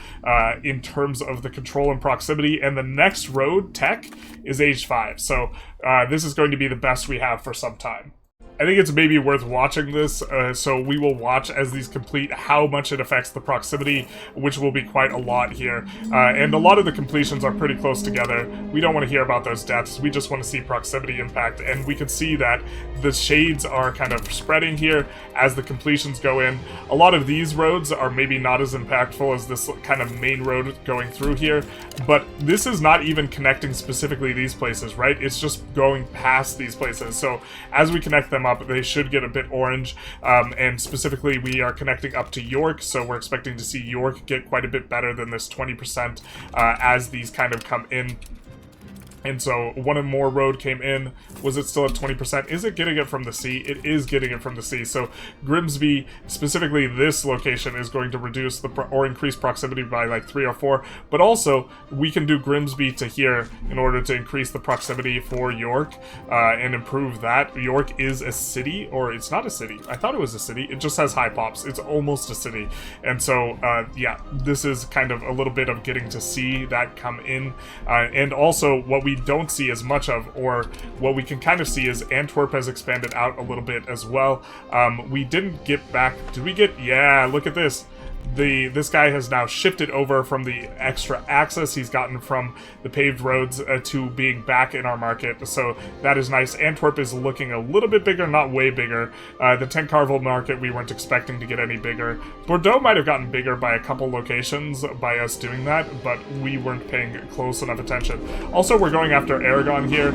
in terms of the control and proximity, and the next road tech is age 5, so this is going to be the best we have for some time. I think it's maybe worth watching this, so we will watch as these complete how much it affects the proximity, which will be quite a lot here. And a lot of the completions are pretty close together. We don't want to hear about those deaths, we just want to see proximity impact, and we can see that the shades are kind of spreading here as the completions go in. A lot of these roads are maybe not as impactful as this kind of main road going through here, but this is not even connecting specifically these places, right? It's just going past these places, so as we connect them up, they should get a bit orange, and specifically we are connecting up to York, so we're expecting to see York get quite a bit better than this 20% as these kind of come in. And so one more road came in. Was it still at 20%? Is it getting it from the sea? It is getting it from the sea. So Grimsby, specifically this location, is going to reduce or increase proximity by like 3 or 4. But also, we can do Grimsby to here in order to increase the proximity for York and improve that. York is a city, or it's not a city. I thought it was a city. It just has high pops. It's almost a city. And so, yeah, this is kind of a little bit of getting to see that come in. And also, what we don't see as much of, or what we can kind of see, is Antwerp has expanded out a little bit as well. We didn't get back, did we get, yeah, look at this. This guy has now shifted over from the extra access he's gotten from the paved roads to being back in our market, so that is nice. Antwerp is looking a little bit bigger, not way bigger. The Tencarville market, we weren't expecting to get any bigger. Bordeaux might have gotten bigger by a couple locations by us doing that, but we weren't paying close enough attention. Also, we're going after Aragon here.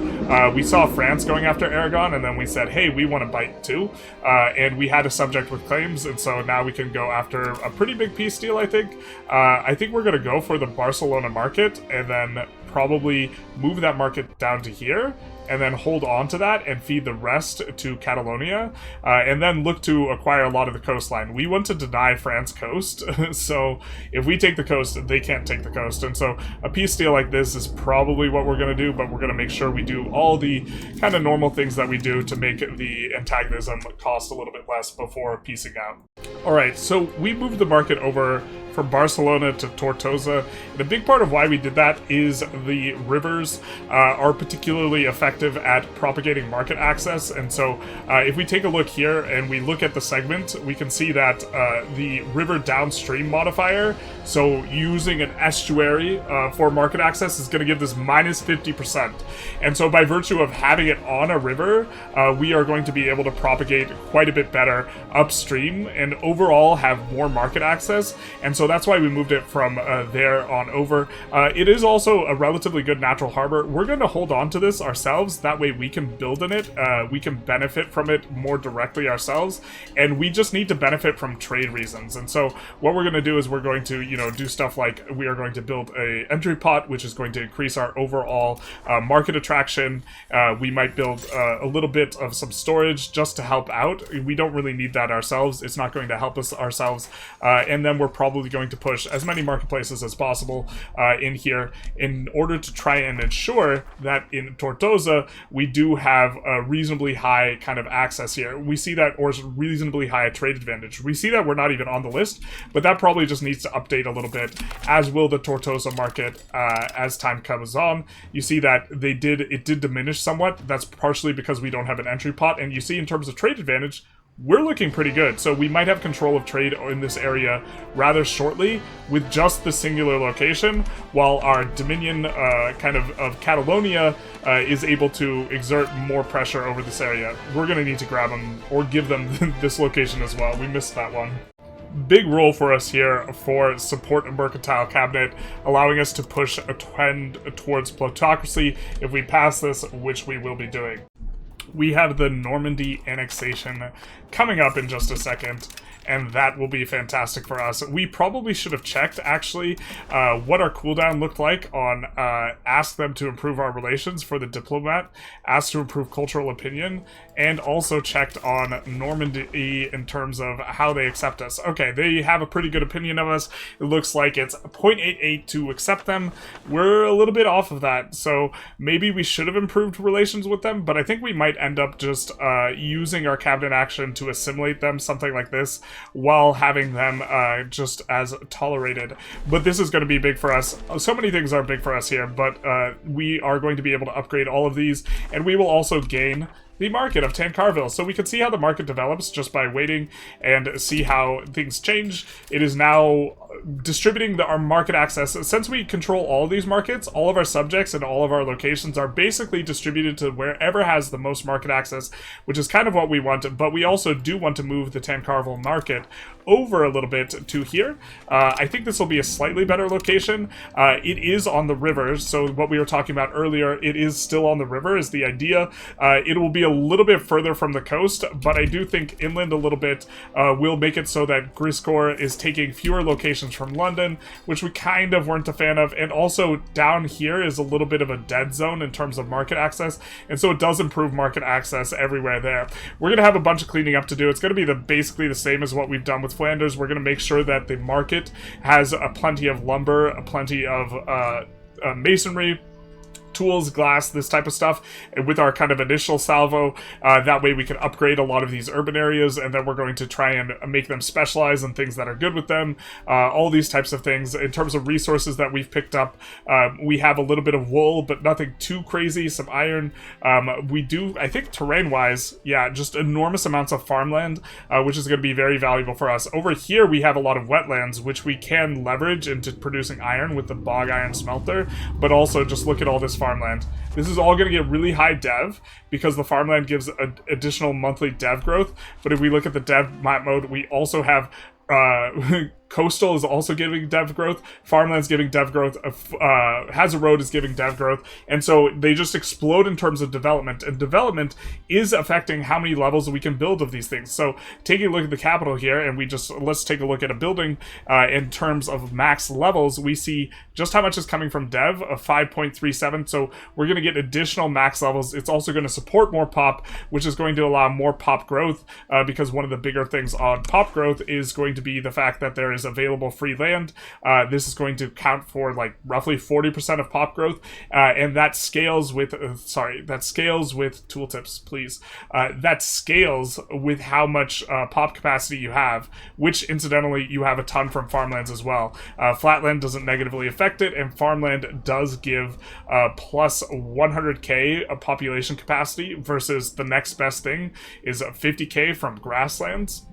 We saw France going after Aragon, and then we said, hey, we want to bite too, and we had a subject with claims, and so now we can go after a pretty big peace deal, I think. I think we're going to go for the Barcelona market and then probably move that market down to here and then hold on to that and feed the rest to Catalonia, and then look to acquire a lot of the coastline. We want to deny France coast, so if we take the coast, they can't take the coast, and so a peace deal like this is probably what we're going to do, but we're going to make sure we do all the kind of normal things that we do to make the antagonism cost a little bit less before piecing out. Alright, so we moved the market over from Barcelona to Tortosa, and a big part of why we did that is the rivers are particularly effective at propagating market access, and so if we take a look here and we look at the segment, we can see that the river downstream modifier, so using an estuary for market access, is going to give this minus 50%, and so by virtue of having it on a river, we are going to be able to propagate quite a bit better upstream and overall have more market access, and so that's why we moved it from there on over. It is also a relatively good natural harbor. We're going to hold on to this ourselves, that way we can build in it, we can benefit from it more directly ourselves, and we just need to benefit from trade reasons. And so what we're going to do is we're going to, you know, do stuff like we are going to build a entry pot, which is going to increase our overall market attraction. We might build a little bit of some storage just to help out. We don't really need that ourselves. It's not going to help us ourselves. And then we're probably going to push as many marketplaces as possible in here in order to try and ensure that in Tortosa we do have a reasonably high kind of access here. We see that, or reasonably high trade advantage. We see that we're not even on the list, but that probably just needs to update a little bit, as will the Tortosa market as time comes on. You see that it did diminish somewhat. That's partially because we don't have an entry pot, and you see in terms of trade advantage, we're looking pretty good, so we might have control of trade in this area rather shortly with just the singular location, while our Dominion kind of Catalonia is able to exert more pressure over this area. We're going to need to grab them, or give them this location as well. We missed that one. Big role for us here for support a mercantile cabinet, allowing us to push a trend towards plutocracy if we pass this, which we will be doing. We have the Normandy annexation coming up in just a second, and that will be fantastic for us. We probably should have checked, actually, what our cooldown looked like on ask them to improve our relations for the diplomat, ask to improve cultural opinion, and also checked on Normandy in terms of how they accept us. Okay, they have a pretty good opinion of us. It looks like it's 0.88 to accept them. We're a little bit off of that, so maybe we should have improved relations with them, but I think we might end up just using our cabinet action to assimilate them, something like this, while having them just as tolerated. But this is going to be big for us. So many things are big for us here, but we are going to be able to upgrade all of these, and we will also gain the market of Tancarville. So we can see how the market develops just by waiting and see how things change. It is now distributing our market access. Since we control all of these markets, all of our subjects and all of our locations are basically distributed to wherever has the most market access, which is kind of what we want, but we also do want to move the Tancarville market over a little bit to here. I think this will be a slightly better location. It is on the river, so what we were talking about earlier, it is still on the river is the idea. It will be a little bit further from the coast, but I do think inland a little bit will make it so that Griscor is taking fewer locations from London, which we kind of weren't a fan of, and also down here is a little bit of a dead zone in terms of market access, and so it does improve market access everywhere there. We're going to have a bunch of cleaning up to do. It's going to be basically the same as what we've done with Flanders. We're going to make sure that the market has plenty of lumber, plenty of masonry, tools, glass, this type of stuff, and with our kind of initial salvo, that way we can upgrade a lot of these urban areas, and then we're going to try and make them specialize in things that are good with them, all these types of things. In terms of resources that we've picked up, we have a little bit of wool, but nothing too crazy, some iron. We do, I think terrain-wise, yeah, just enormous amounts of farmland, which is going to be very valuable for us. Over here we have a lot of wetlands, which we can leverage into producing iron with the bog iron smelter, but also just look at all this farmland. This is all going to get really high dev because the farmland gives additional monthly dev growth. But if we look at the dev mode, we also have Coastal is also giving dev growth, Farmland's giving dev growth, Hazard Road is giving dev growth, and so they just explode in terms of development, and development is affecting how many levels we can build of these things. So taking a look at the capital here, and let's take a look at a building in terms of max levels, we see just how much is coming from dev, of 5.37, so we're going to get additional max levels. It's also going to support more pop, which is going to allow more pop growth, because one of the bigger things on pop growth is going to be the fact that there is available free land. This is going to count for like roughly 40% of pop growth, and that scales with tooltips, please. That scales with how much pop capacity you have, which incidentally you have a ton from farmlands as well. Flatland doesn't negatively affect it, and farmland does give plus 100k of population capacity versus the next best thing is 50k from grasslands.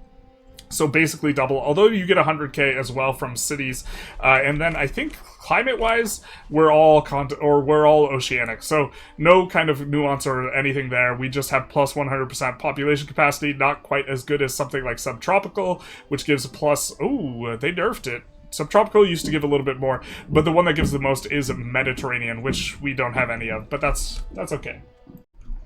So basically double, although you get 100k as well from cities. And then I think climate-wise, we're all oceanic. So no kind of nuance or anything there. We just have plus 100% population capacity, not quite as good as something like subtropical, which gives a plus, ooh, they nerfed it. Subtropical used to give a little bit more, but the one that gives the most is Mediterranean, which we don't have any of, but that's okay.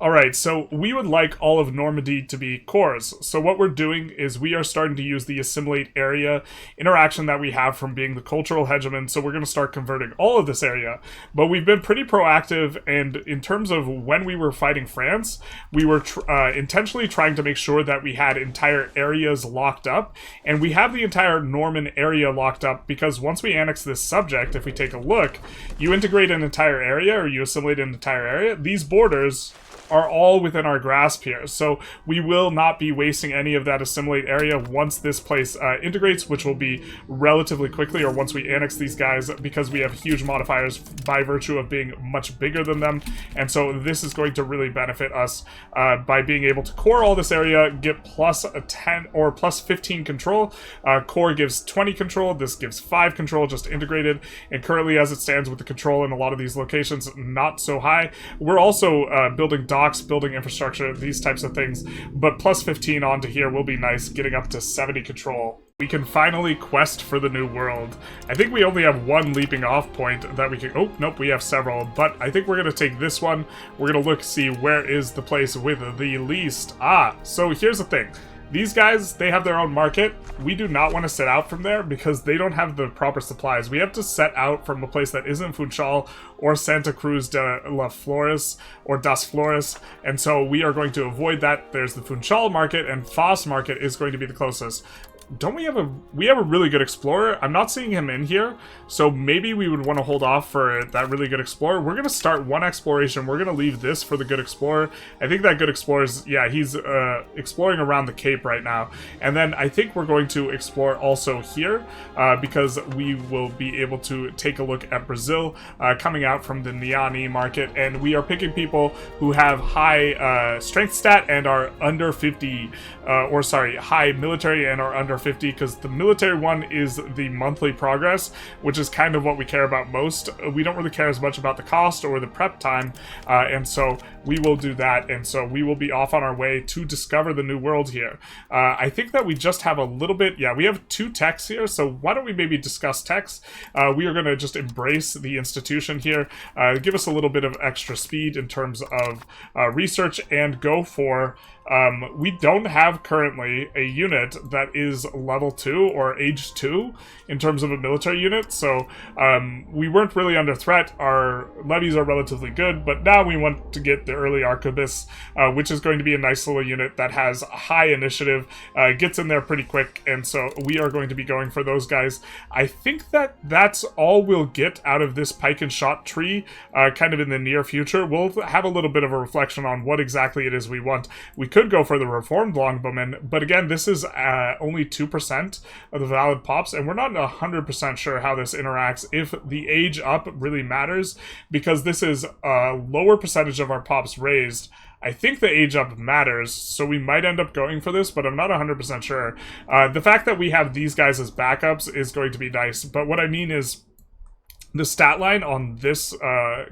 Alright, so we would like all of Normandy to be cores. So what we're doing is we are starting to use the assimilate area interaction that we have from being the cultural hegemon, so we're going to start converting all of this area. But we've been pretty proactive, and in terms of when we were fighting France, we were intentionally trying to make sure that we had entire areas locked up, and we have the entire Norman area locked up because once we annex this subject, if we take a look, you integrate an entire area, or you assimilate an entire area, these borders are all within our grasp here. So we will not be wasting any of that assimilate area once this place integrates, which will be relatively quickly, or once we annex these guys, because we have huge modifiers by virtue of being much bigger than them. And so this is going to really benefit us by being able to core all this area, get plus a 10 or plus 15 control. Core gives 20 control, this gives 5 control just integrated, and currently as it stands with the control in a lot of these locations, not so high. We're also building docks, building infrastructure, these types of things, but plus 15 onto here will be nice, getting up to 70 control. We can finally quest for the new world. I think we only have one leaping off point that we can, oh, nope, we have several, but I think we're going to take this one. We're going to look, see where is the place with the least. So here's the thing. These guys, they have their own market. We do not want to set out from there because they don't have the proper supplies. We have to set out from a place that isn't Funchal or Santa Cruz de la Flores or Das Flores, and so we are going to avoid that. There's the Funchal market, and Foss market is going to be the closest. Don't we have a really good explorer? I'm not seeing him in here, so maybe we would want to hold off for that really good explorer. We're going to start one exploration. We're going to leave this for the good explorer. I think that good explorer is, yeah, he's exploring around the Cape right now. And then I think we're going to explore also here because we will be able to take a look at Brazil coming out from the Niani market. And we are picking people who have high strength stat and are under 50, high military and are under 50, because the military one is the monthly progress, which is kind of what we care about most. We don't really care as much about the cost or the prep time, and so we will do that, and so we will be off on our way to discover the new world here. I think that we just have a little bit, yeah, we have 2 techs here, so why don't we maybe discuss techs? We are going to just embrace the institution here, give us a little bit of extra speed in terms of research, and go for we don't have currently a unit that is level 2 or age 2 in terms of a military unit, so we weren't really under threat. Our levies are relatively good, but now we want to get the early arquebus, which is going to be a nice little unit that has high initiative, gets in there pretty quick, and so we are going to be going for those guys. I think that that's all we'll get out of this pike and shot tree kind of in the near future. We'll have a little bit of a reflection on what exactly it is we want. We could go for the reformed longbowmen, but again, this is only 2% of the valid pops, and we're not 100% sure how this interacts, if the age up really matters, because this is a lower percentage of our pops raised. I think the age up matters, so we might end up going for this, but I'm not 100% sure. The fact that we have these guys as backups is going to be nice, but what I mean is the stat line on this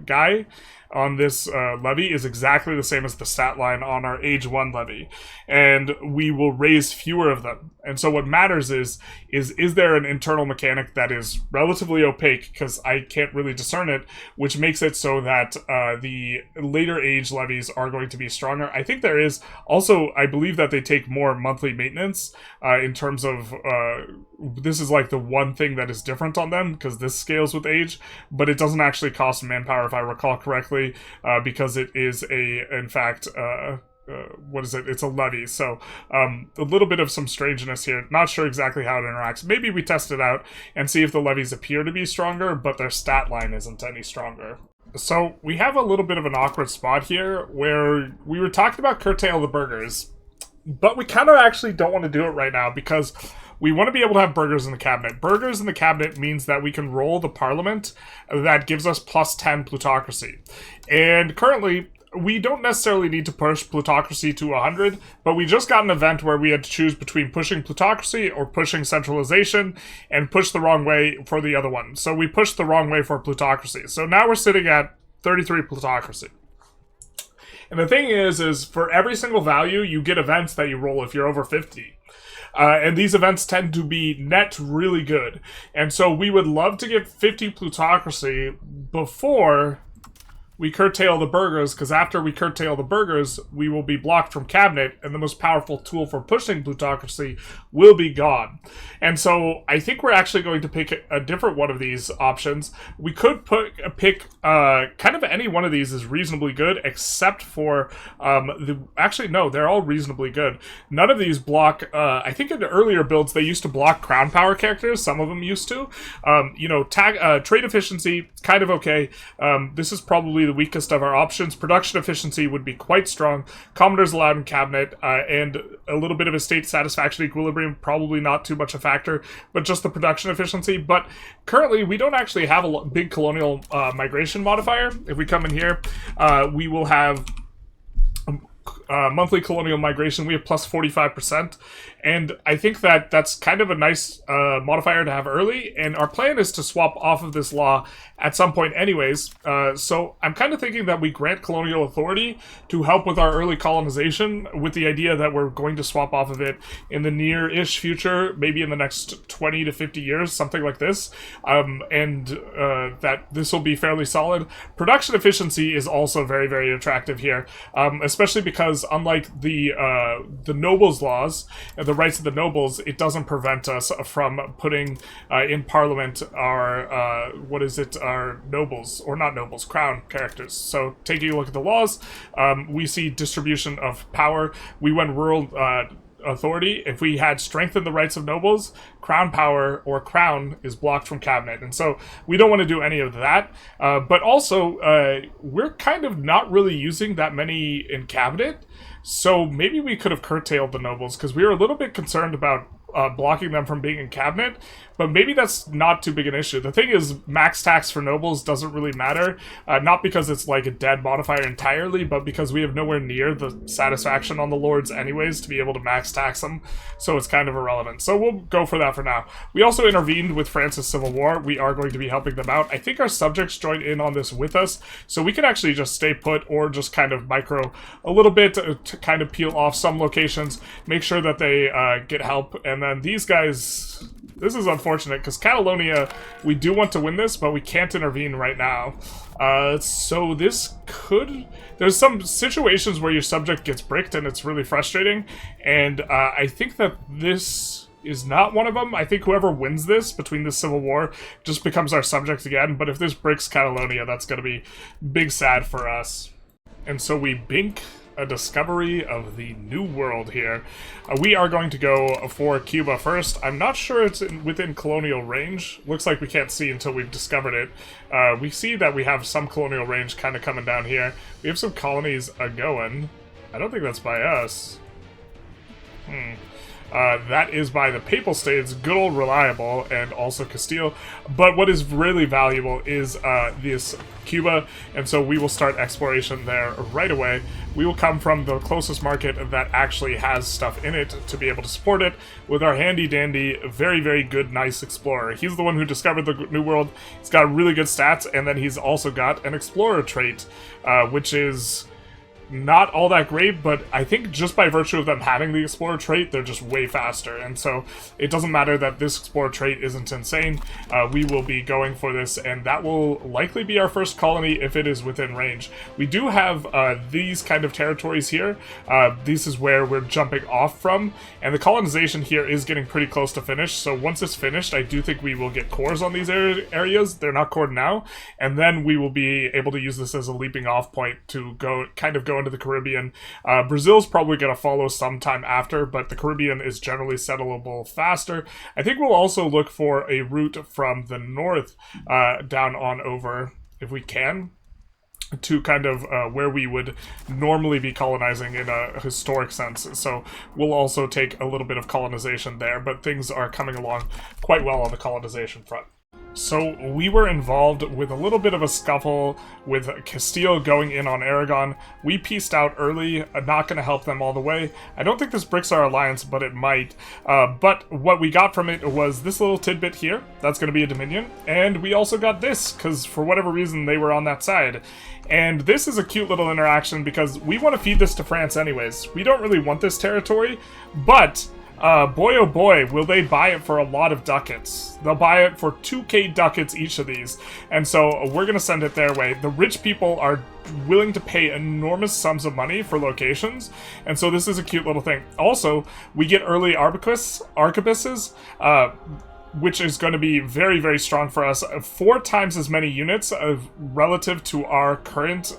guy, on this levy, is exactly the same as the stat line on our age 1 levy, and we will raise fewer of them. And so what matters is there an internal mechanic that is relatively opaque, because I can't really discern it, which makes it so that the later age levies are going to be stronger. I think there is also, I believe that they take more monthly maintenance in terms of this is like the one thing that is different on them, because this scales with age, but it doesn't actually cost manpower, if I recall correctly, because it is in fact what is it? It's a levy, so a little bit of some strangeness here. Not sure exactly how it interacts. Maybe we test it out and see if the levies appear to be stronger, but their stat line isn't any stronger. So we have a little bit of an awkward spot here where we were talking about curtail the burghers, but we kind of actually don't want to do it right now because we want to be able to have burghers in the cabinet. Burghers in the cabinet means that we can roll the parliament that gives us plus 10 plutocracy. And currently, we don't necessarily need to push plutocracy to 100, but we just got an event where we had to choose between pushing plutocracy or pushing centralization, and push the wrong way for the other one. So we pushed the wrong way for plutocracy. So now we're sitting at 33 plutocracy. And the thing is for every single value, you get events that you roll if you're over 50. And these events tend to be net really good. And so we would love to get 50 plutocracy before we curtail the burghers, because after we curtail the burghers, we will be blocked from cabinet, and the most powerful tool for pushing plutocracy will be gone. And so I think we're actually going to pick a different one of these options. We could pick kind of any one of these is reasonably good, except for actually no, they're all reasonably good. None of these block. I think in the earlier builds they used to block crown power characters. Some of them used to. Trade efficiency, kind of okay. This is probably the weakest of our options. Production efficiency would be quite strong. Commodores allowed in cabinet, and a little bit of estate satisfaction equilibrium, probably not too much a factor, but just the production efficiency. But currently, we don't actually have a big colonial migration modifier. If we come in here, we will have monthly colonial migration. We have plus 45%, And I think that that's kind of a nice modifier to have early, and our plan is to swap off of this law at some point anyways. So I'm kind of thinking that we grant colonial authority to help with our early colonization, with the idea that we're going to swap off of it in the near-ish future, maybe in the next 20 to 50 years, something like this, and that this will be fairly solid. Production efficiency is also very, very attractive here, especially because unlike the nobles laws, the rights of the nobles, it doesn't prevent us from putting in parliament our, our nobles, or not nobles, crown characters. So taking a look at the laws, we see distribution of power. We went rural authority. If we had strengthened the rights of nobles, crown power or crown is blocked from cabinet, and so we don't want to do any of that. But also, we're kind of not really using that many in cabinet, so maybe we could have curtailed the nobles, because we were a little bit concerned about blocking them from being in cabinet, but maybe that's not too big an issue. The thing is, max tax for nobles doesn't really matter, not because it's like a dead modifier entirely, but because we have nowhere near the satisfaction on the lords anyways to be able to max tax them, so it's kind of irrelevant. So we'll go for that for now. We also intervened with France's civil war. We are going to be helping them out. I think our subjects joined in on this with us, so we can actually just stay put or just kind of micro a little bit to kind of peel off some locations, make sure that they get help, and then these guys... This is unfortunate, because Catalonia, we do want to win this, but we can't intervene right now. So this could... There's some situations where your subject gets bricked, and it's really frustrating, and I think that this is not one of them. I think whoever wins this, between this civil war, just becomes our subject again, but if this bricks Catalonia, that's going to be big sad for us. And so we bink a discovery of the New World here. We are going to go for Cuba first. I'm not sure it's within colonial range. Looks like we can't see until we've discovered it. We see that we have some colonial range kind of coming down here. We have some colonies going. I don't think that's by us. That is by the Papal States, good old Reliable, and also Castile. But what is really valuable is this Cuba, and so we will start exploration there right away. We will come from the closest market that actually has stuff in it to be able to support it with our handy-dandy, very, very good, nice explorer. He's the one who discovered the New World. He's got really good stats, and then he's also got an explorer trait, which is... not all that great, but I think just by virtue of them having the Explorer trait, they're just way faster, and so it doesn't matter that this Explorer trait isn't insane. We will be going for this, and that will likely be our first colony if it is within range. We do have these kind of territories here. This is where we're jumping off from, and the colonization here is getting pretty close to finish, so once it's finished, I do think we will get cores on these areas. They're not cored now, and then we will be able to use this as a leaping off point to go into the Caribbean. Brazil's probably going to follow sometime after, but the Caribbean is generally settleable faster. I think we'll also look for a route from the north down on over, if we can, to kind of where we would normally be colonizing in a historic sense. So we'll also take a little bit of colonization there, but things are coming along quite well on the colonization front. So we were involved with a little bit of a scuffle with Castile going in on Aragon. We pieced out early, not going to help them all the way. I don't think this bricks our alliance, but it might. But what we got from it was this little tidbit here. That's going to be a Dominion. And we also got this, because for whatever reason they were on that side. And this is a cute little interaction, because we want to feed this to France anyways. We don't really want this territory, but... boy oh boy, will they buy it for a lot of ducats. They'll buy it for 2k ducats each of these. And so we're going to send it their way. The rich people are willing to pay enormous sums of money for locations. And so this is a cute little thing. Also, we get early arquebuses, which is going to be very, very strong for us. 4 times as many units relative to our current,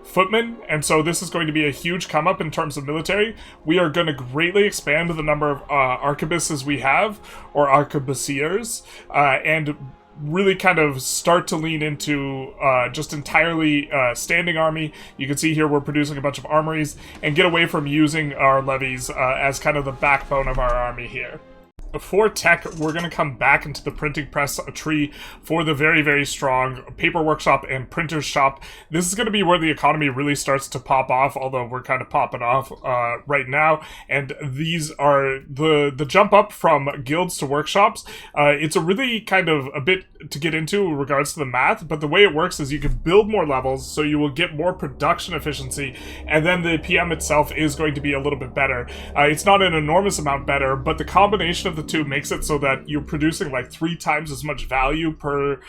footmen, and so this is going to be a huge come up in terms of military. We are going to greatly expand the number of arquebuses we have, or arquebusiers, and really kind of start to lean into just entirely standing army. You can see here we're producing a bunch of armories, and get away from using our levies as kind of the backbone of our army here. For tech, we're going to come back into the printing press tree for the very, very strong paper workshop and printer shop. This is going to be where the economy really starts to pop off, although we're kind of popping off right now. And these are the jump up from guilds to workshops. It's a really kind of a bit to get into in regards to the math, but the way it works is you can build more levels, so you will get more production efficiency, and then the PM itself is going to be a little bit better. It's not an enormous amount better, but the combination of the two makes it so that you're producing like 3 times as much value per,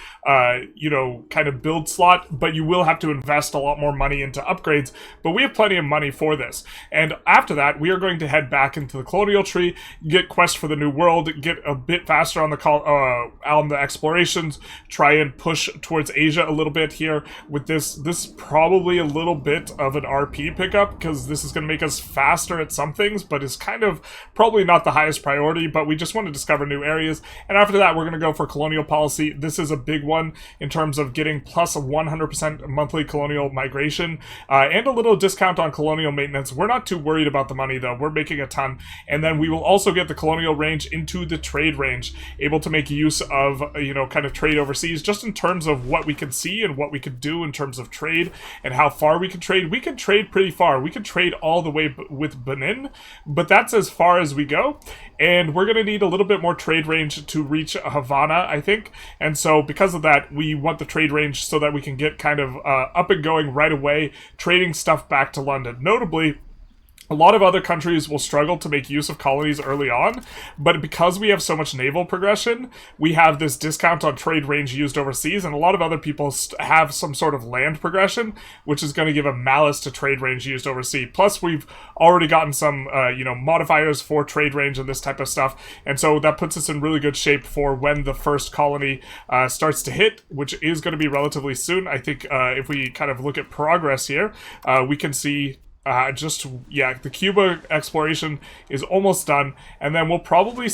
you know, kind of build slot, but you will have to invest a lot more money into upgrades, but we have plenty of money for this. And after that, we are going to head back into the Colonial tree, get Quest for the New World, get a bit faster on the explorations, try and push towards Asia a little bit here with this. This is probably a little bit of an RP pickup, because this is going to make us faster at some things, but is kind of probably not the highest priority, but we just want to discover new areas. And after that, we're going to go for colonial policy. This is a big one in terms of getting plus 100% monthly colonial migration and a little discount on colonial maintenance. We're not too worried about the money, though. We're making a ton. And then we will also get the colonial range into the trade range, able to make use of, you know, kind of trade overseas, just in terms of what we can see and what we could do in terms of trade and how far we can trade. We can trade pretty far. We can trade all the way with Benin, but that's as far as we go. And we're going to need a little bit more trade range to reach Havana, I think. And so because of that, we want the trade range so that we can get kind of up and going right away, trading stuff back to London. Notably, a lot of other countries will struggle to make use of colonies early on, but because we have so much naval progression, we have this discount on trade range used overseas, and a lot of other people have some sort of land progression, which is going to give a malus to trade range used overseas. Plus, we've already gotten some, you know, modifiers for trade range and this type of stuff, and so that puts us in really good shape for when the first colony starts to hit, which is going to be relatively soon. I think if we kind of look at progress here, we can see the Cuba exploration is almost done, and then we'll probably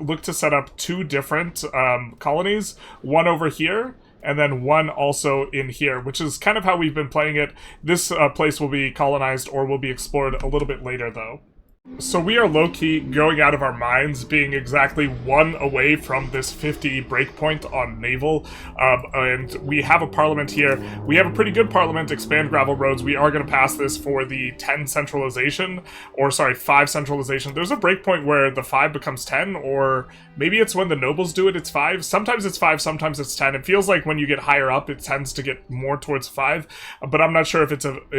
look to set up 2 different colonies, one over here, and then one also in here, which is kind of how we've been playing it. This place will be colonized or will be explored a little bit later, though. So we are low-key going out of our minds, being exactly 1 away from this 50 breakpoint on Naval, and we have a parliament here. We have a pretty good parliament, expand gravel roads. We are going to pass this for the 10 centralization, or sorry, 5 centralization. There's a breakpoint where the 5 becomes 10, or maybe it's when the nobles do it, it's 5. Sometimes it's 5, sometimes it's 10. It feels like when you get higher up, it tends to get more towards 5, but I'm not sure if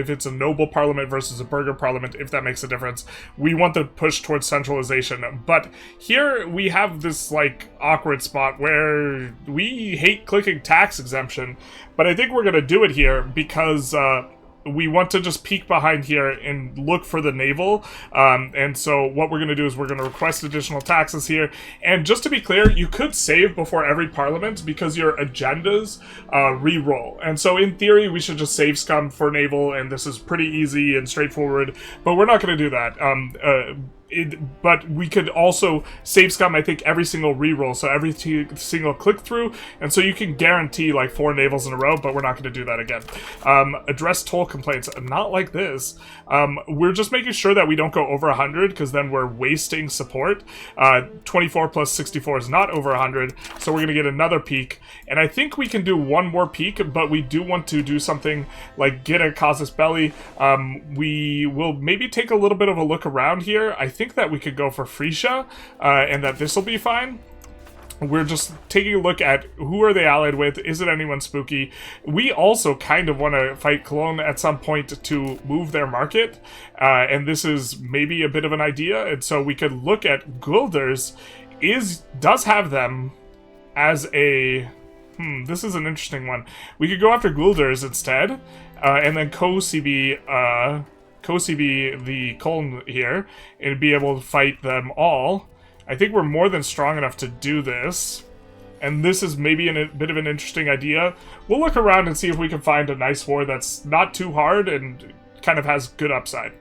it's a noble parliament versus a burgher parliament, if that makes a difference. We want to push towards centralization, but here we have this like awkward spot where we hate clicking tax exemption, but I think we're going to do it here because we want to just peek behind here and look for the naval, and so what we're going to do is we're going to request additional taxes here. And just to be clear, you could save before every parliament because your agendas re-roll, and so in theory we should just save scum for naval, and this is pretty easy and straightforward, but we're not going to do that. But we could also save scum, I think, every single reroll, so every single click through, and so you can guarantee like 4 navals in a row, but we're not going to do that again. Address toll complaints, not like this. We're just making sure that we don't go over 100, because then we're wasting support. 24 plus 64 is not over 100, so we're going to get another peak, and I think we can do 1 more peak, but we do want to do something like get a casus belli. We will maybe take a little bit of a look around here. I think that we could go for Frisia, and that this will be fine. We're just taking a look at who are they allied with, is it anyone spooky? We also kind of want to fight Cologne at some point to move their market, and this is maybe a bit of an idea, and so we could look at Guelders, does have them as a... this is an interesting one. We could go after Guelders instead, and then COCB the Colon here, and be able to fight them all. I think we're more than strong enough to do this, and this is maybe a bit of an interesting idea. We'll look around and see if we can find a nice war that's not too hard and kind of has good upside.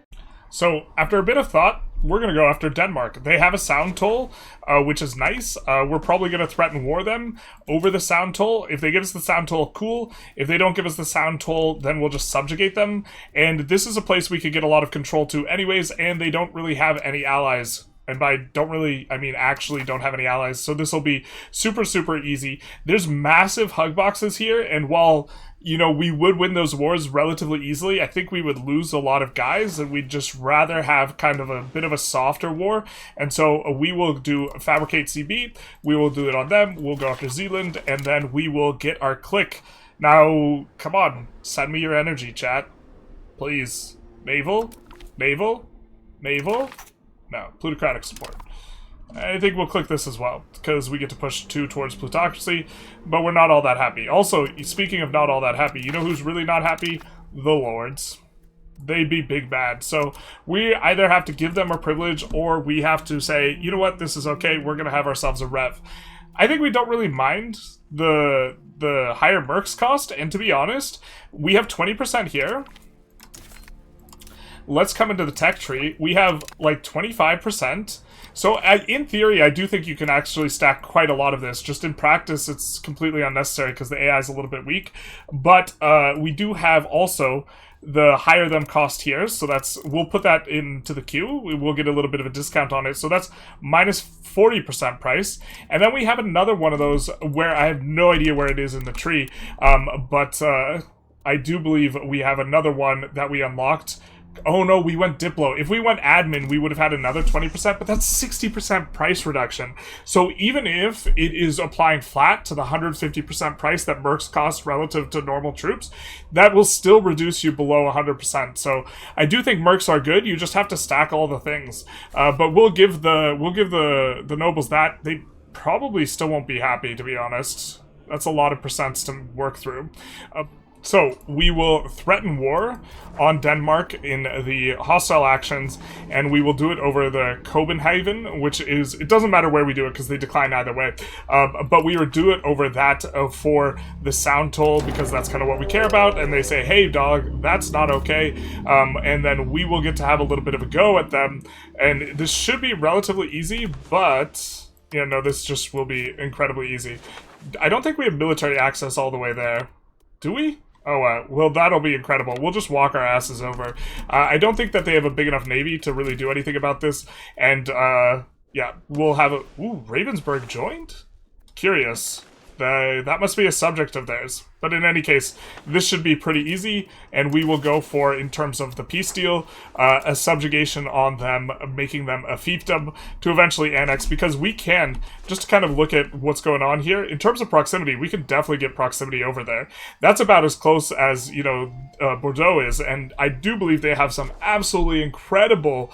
So, after a bit of thought, we're going to go after Denmark. They have a sound toll, which is nice. We're probably going to threaten war them over the sound toll. If they give us the sound toll, cool. If they don't give us the sound toll, then we'll just subjugate them. And this is a place we could get a lot of control to anyways, and they don't really have any allies And by don't really, I mean actually don't have any allies. So this will be super, super easy. There's massive hug boxes here, and while, you know, we would win those wars relatively easily, I think we would lose a lot of guys, and we'd just rather have kind of a bit of a softer war. And so we will do Fabricate CB, we will do it on them, we'll go after Zealand, and then we will get our click. Now, come on, send me your energy, chat. Please. Naval? Naval? Naval? No, plutocratic support. I think we'll click this as well, because we get to push 2 towards plutocracy, but we're not all that happy. Also, speaking of not all that happy, you know who's really not happy? The Lords. They'd be big bad. So we either have to give them a privilege, or we have to say, you know what, this is okay, we're going to have ourselves a rev. I think we don't really mind the higher mercs cost, and to be honest, we have 20% here. Let's come into the tech tree. We have like 25%. So in theory, I do think you can actually stack quite a lot of this. Just in practice, it's completely unnecessary because the AI is a little bit weak. But we do have also the higher them cost here. So that's, we'll put that into the queue. We will get a little bit of a discount on it. So that's minus 40% price. And then we have another one of those where I have no idea where it is in the tree. But I do believe we have another one that we unlocked. Oh no, we went Diplo. If we went admin, we would have had another 20%, but that's 60% price reduction. So even if it is applying flat to the 150% price that mercs cost relative to normal troops, that will still reduce you below 100%. So I do think mercs are good. You just have to stack all the things. But we'll give the nobles that. They probably still won't be happy, to be honest. That's a lot of percents to work through. So we will threaten war on Denmark in the hostile actions, and we will do it over the Copenhagen, which is, it doesn't matter where we do it because they decline either way, but we would do it over that for the sound toll, because that's kind of what we care about, and they say, hey dog, that's not okay, and then we will get to have a little bit of a go at them, and this should be relatively easy, but, yeah, no, this just will be incredibly easy. I don't think we have military access all the way there. Do we? Oh, well, that'll be incredible. We'll just walk our asses over. I don't think that they have a big enough navy to really do anything about this. And, yeah, we'll have a... Ooh, Ravensburg joined? Curious. That must be a subject of theirs. But in any case, this should be pretty easy, and we will go for, in terms of the peace deal, a subjugation on them, making them a fiefdom to eventually annex, because we can, just to kind of look at what's going on here, in terms of proximity, we can definitely get proximity over there. That's about as close as, you know, Bordeaux is, and I do believe they have some absolutely incredible,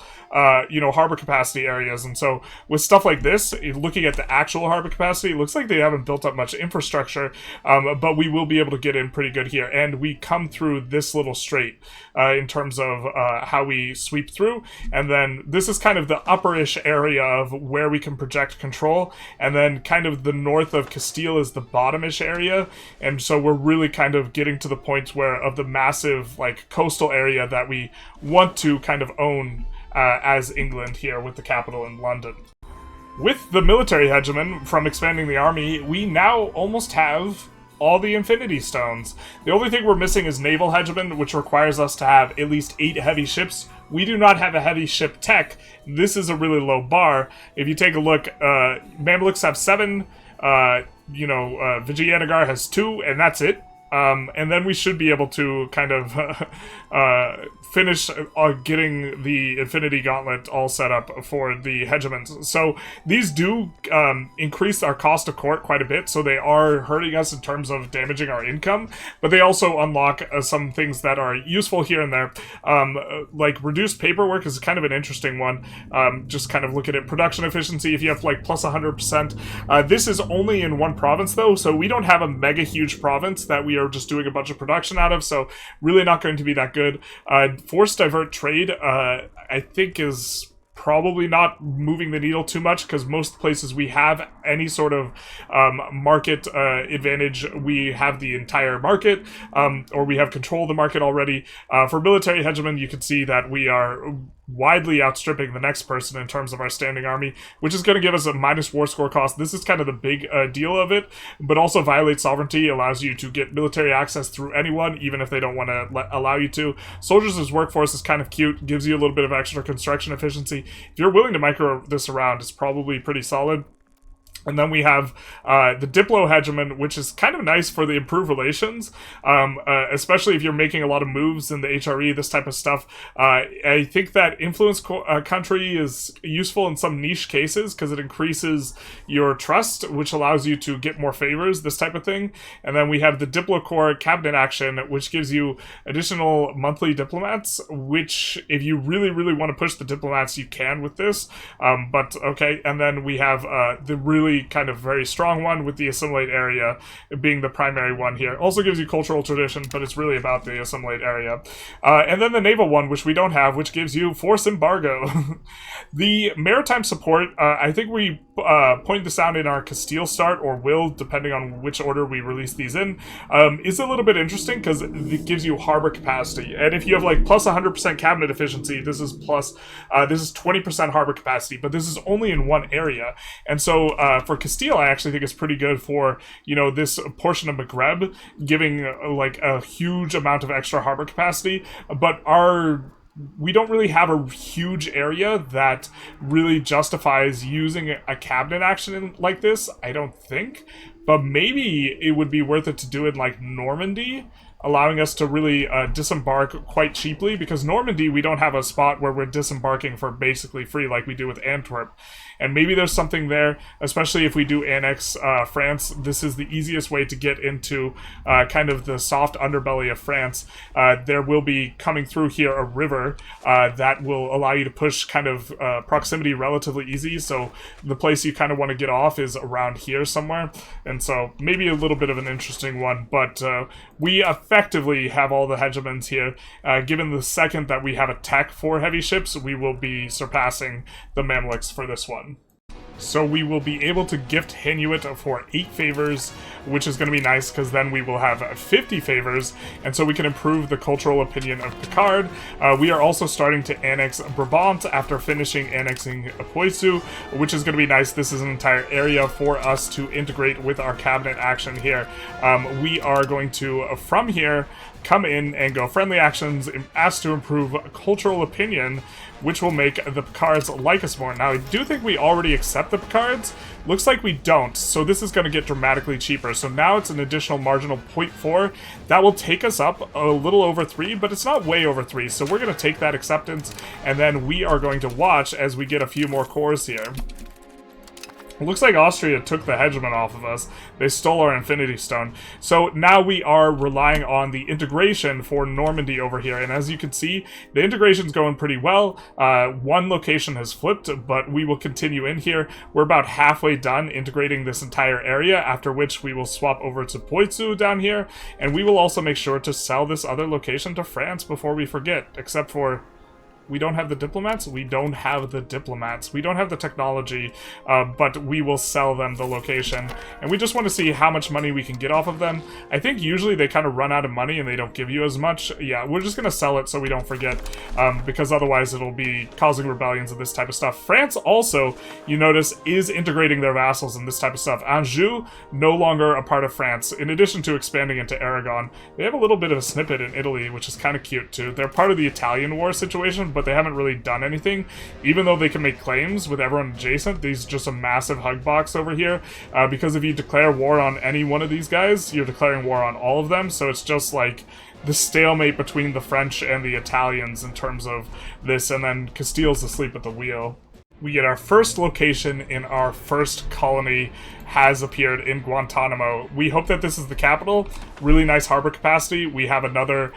you know, harbor capacity areas, and so with stuff like this, looking at the actual harbor capacity, it looks like they haven't built up much infrastructure, but we will be able to get in pretty good here, and we come through this little strait in terms of how we sweep through, and then this is kind of the upperish area of where we can project control, and then kind of the north of Castile is the bottomish area, and so we're really kind of getting to the point where of the massive like coastal area that we want to kind of own as England here with the capital in London. With the military hegemon from expanding the army, we now almost have all the Infinity Stones. The only thing we're missing is Naval Hegemon, which requires us to have at least 8 heavy ships. We do not have a heavy ship tech. This is a really low bar. If you take a look, Mamluks have 7, you know, Vijayanagara has 2, and that's it. And then we should be able to kind of finish getting the Infinity Gauntlet all set up for the Hegemons. So these do increase our cost of court quite a bit, so they are hurting us in terms of damaging our income, but they also unlock some things that are useful here and there. Like reduced paperwork is kind of an interesting one. Just kind of look at it. Production efficiency, if you have like plus 100%. This is only in one province though, so we don't have a mega huge province that we are just doing a bunch of production out of, so really not going to be that good. Forced divert trade, I think is probably not moving the needle too much, because most places we have any sort of market advantage, we have the entire market, or we have control of the market already. For military hegemon, you can see that we are widely outstripping the next person in terms of our standing army, which is going to give us a minus war score cost. This is kind of the big deal of it, but also violate sovereignty, allows you to get military access through anyone, even if they don't want to allow you to. Soldiers' workforce is kind of cute, gives you a little bit of extra construction efficiency. If you're willing to micro this around, it's probably pretty solid. And then we have the Diplo Hegemon, which is kind of nice for the improved relations, especially if you're making a lot of moves in the HRE, this type of stuff. I think that influence country is useful in some niche cases because it increases your trust, which allows you to get more favors, this type of thing. And then we have the Diplo Corps Cabinet Action, which gives you additional monthly diplomats, which if you really, really want to push the diplomats, you can with this. But okay, and then we have the really kind of very strong one with the assimilate area being the primary one here. Also gives you cultural tradition, but it's really about the assimilate area. And then the naval one, which we don't have, which gives you force embargo. The maritime support, I think we point this out in our Castile start, or will, depending on which order we release these in, is a little bit interesting because it gives you harbor capacity. And if you have like plus 100% cabinet efficiency, this is 20% harbor capacity, but this is only in one area. And so for Castile, I actually think it's pretty good for, you know, this portion of Maghreb, giving like a huge amount of extra harbor capacity, but we don't really have a huge area that really justifies using a cabinet action like this, I don't think. But maybe it would be worth it to do it like Normandy, allowing us to really disembark quite cheaply, because Normandy, we don't have a spot where we're disembarking for basically free like we do with Antwerp. And maybe there's something there, especially if we do annex France. This is the easiest way to get into kind of the soft underbelly of France. There will be coming through here a river that will allow you to push kind of proximity relatively easy. So the place you kind of want to get off is around here somewhere. And so maybe a little bit of an interesting one, but we effectively have all the hegemons here. Given the second that we have a tech for heavy ships, we will be surpassing the Mamluks for this one. So we will be able to gift Hanuit for 8 favors, which is going to be nice because then we will have 50 favors, and so we can improve the cultural opinion of Picard. We are also starting to annex Brabant after finishing annexing Poitou, which is going to be nice. This is an entire area for us to integrate with our cabinet action here. We are going to, from here, come in and go friendly actions, ask to improve cultural opinion, which will make the Picards like us more. Now, I do think we already accept the Picards. Looks like we don't, so this is going to get dramatically cheaper. So now it's an additional marginal 0.4. That will take us up a little over 3, but it's not way over 3. So we're going to take that acceptance, and then we are going to watch as we get a few more cores here. It looks like Austria took the hegemon off of us. They stole our Infinity Stone. So now we are relying on the integration for Normandy over here. And as you can see, the integration's going pretty well. One location has flipped, but we will continue in here. We're about halfway done integrating this entire area, after which we will swap over to Poitou down here. And we will also make sure to sell this other location to France before we forget, except for... we don't have the diplomats? We don't have the diplomats. We don't have the technology, but we will sell them the location. And we just want to see how much money we can get off of them. I think usually they kind of run out of money and they don't give you as much. Yeah, we're just going to sell it so we don't forget, because otherwise it'll be causing rebellions and this type of stuff. France also, you notice, is integrating their vassals and this type of stuff. Anjou, no longer a part of France. In addition to expanding into Aragon, they have a little bit of a snippet in Italy, which is kind of cute too. They're part of the Italian war situation, but they haven't really done anything, even though they can make claims with everyone adjacent. These are just a massive hug box over here, because if you declare war on any one of these guys, you're declaring war on all of them, so it's just like the stalemate between the French and the Italians in terms of this, and then Castile's asleep at the wheel. We get our first location in our first colony has appeared in Guantanamo. We hope that this is the capital. Really nice harbor capacity. We have another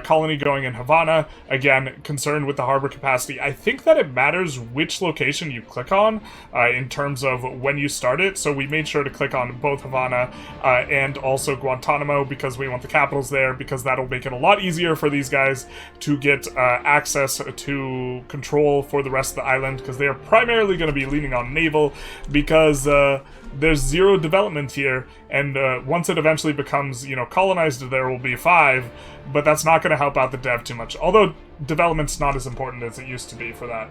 colony going in Havana. Again, concerned with the harbor capacity. I think that it matters which location you click on in terms of when you start it. So we made sure to click on both Havana and also Guantanamo because we want the capitals there, because that'll make it a lot easier for these guys to get access to control for the rest of the island, because they are primarily going to be leaning on naval, because there's 0 development here, and once it eventually becomes, you know, colonized, there will be 5, but that's not going to help out the dev too much. Although development's not as important as it used to be for that.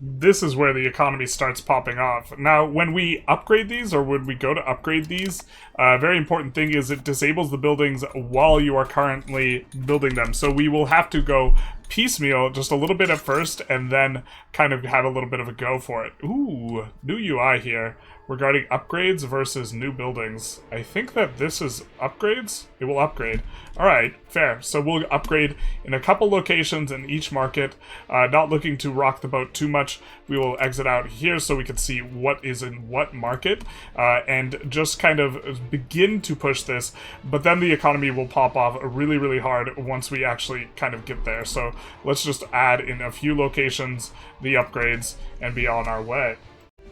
This is where the economy starts popping off. Now, when we upgrade these, or when we go to upgrade these, a very important thing is it disables the buildings while you are currently building them. So we will have to go piecemeal just a little bit at first, and then kind of have a little bit of a go for it. Ooh, new UI here regarding upgrades versus new buildings. I think that this is upgrades. It will upgrade. Alright, fair. So we'll upgrade in a couple locations in each market. Not looking to rock the boat too much. We will exit out here so we can see what is in what market, and just kind of begin to push this, but then the economy will pop off really, really hard once we actually kind of get there. So let's just add in a few locations the upgrades and be on our way.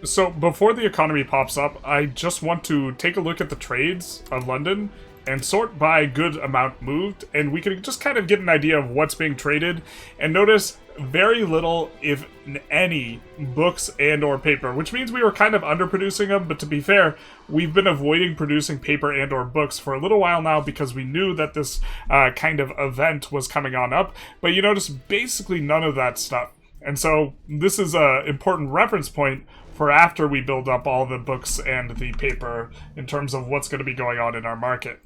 So before the economy pops up, I just want to take a look at the trades of London and sort by good amount moved, and we can just kind of get an idea of what's being traded, and notice very little, if any, books and or paper, which means we were kind of underproducing them. But to be fair, we've been avoiding producing paper and or books for a little while now because we knew that this kind of event was coming on up, but you notice basically none of that stuff. And so this is an important reference point for after we build up all the books and the paper in terms of what's going to be going on in our market.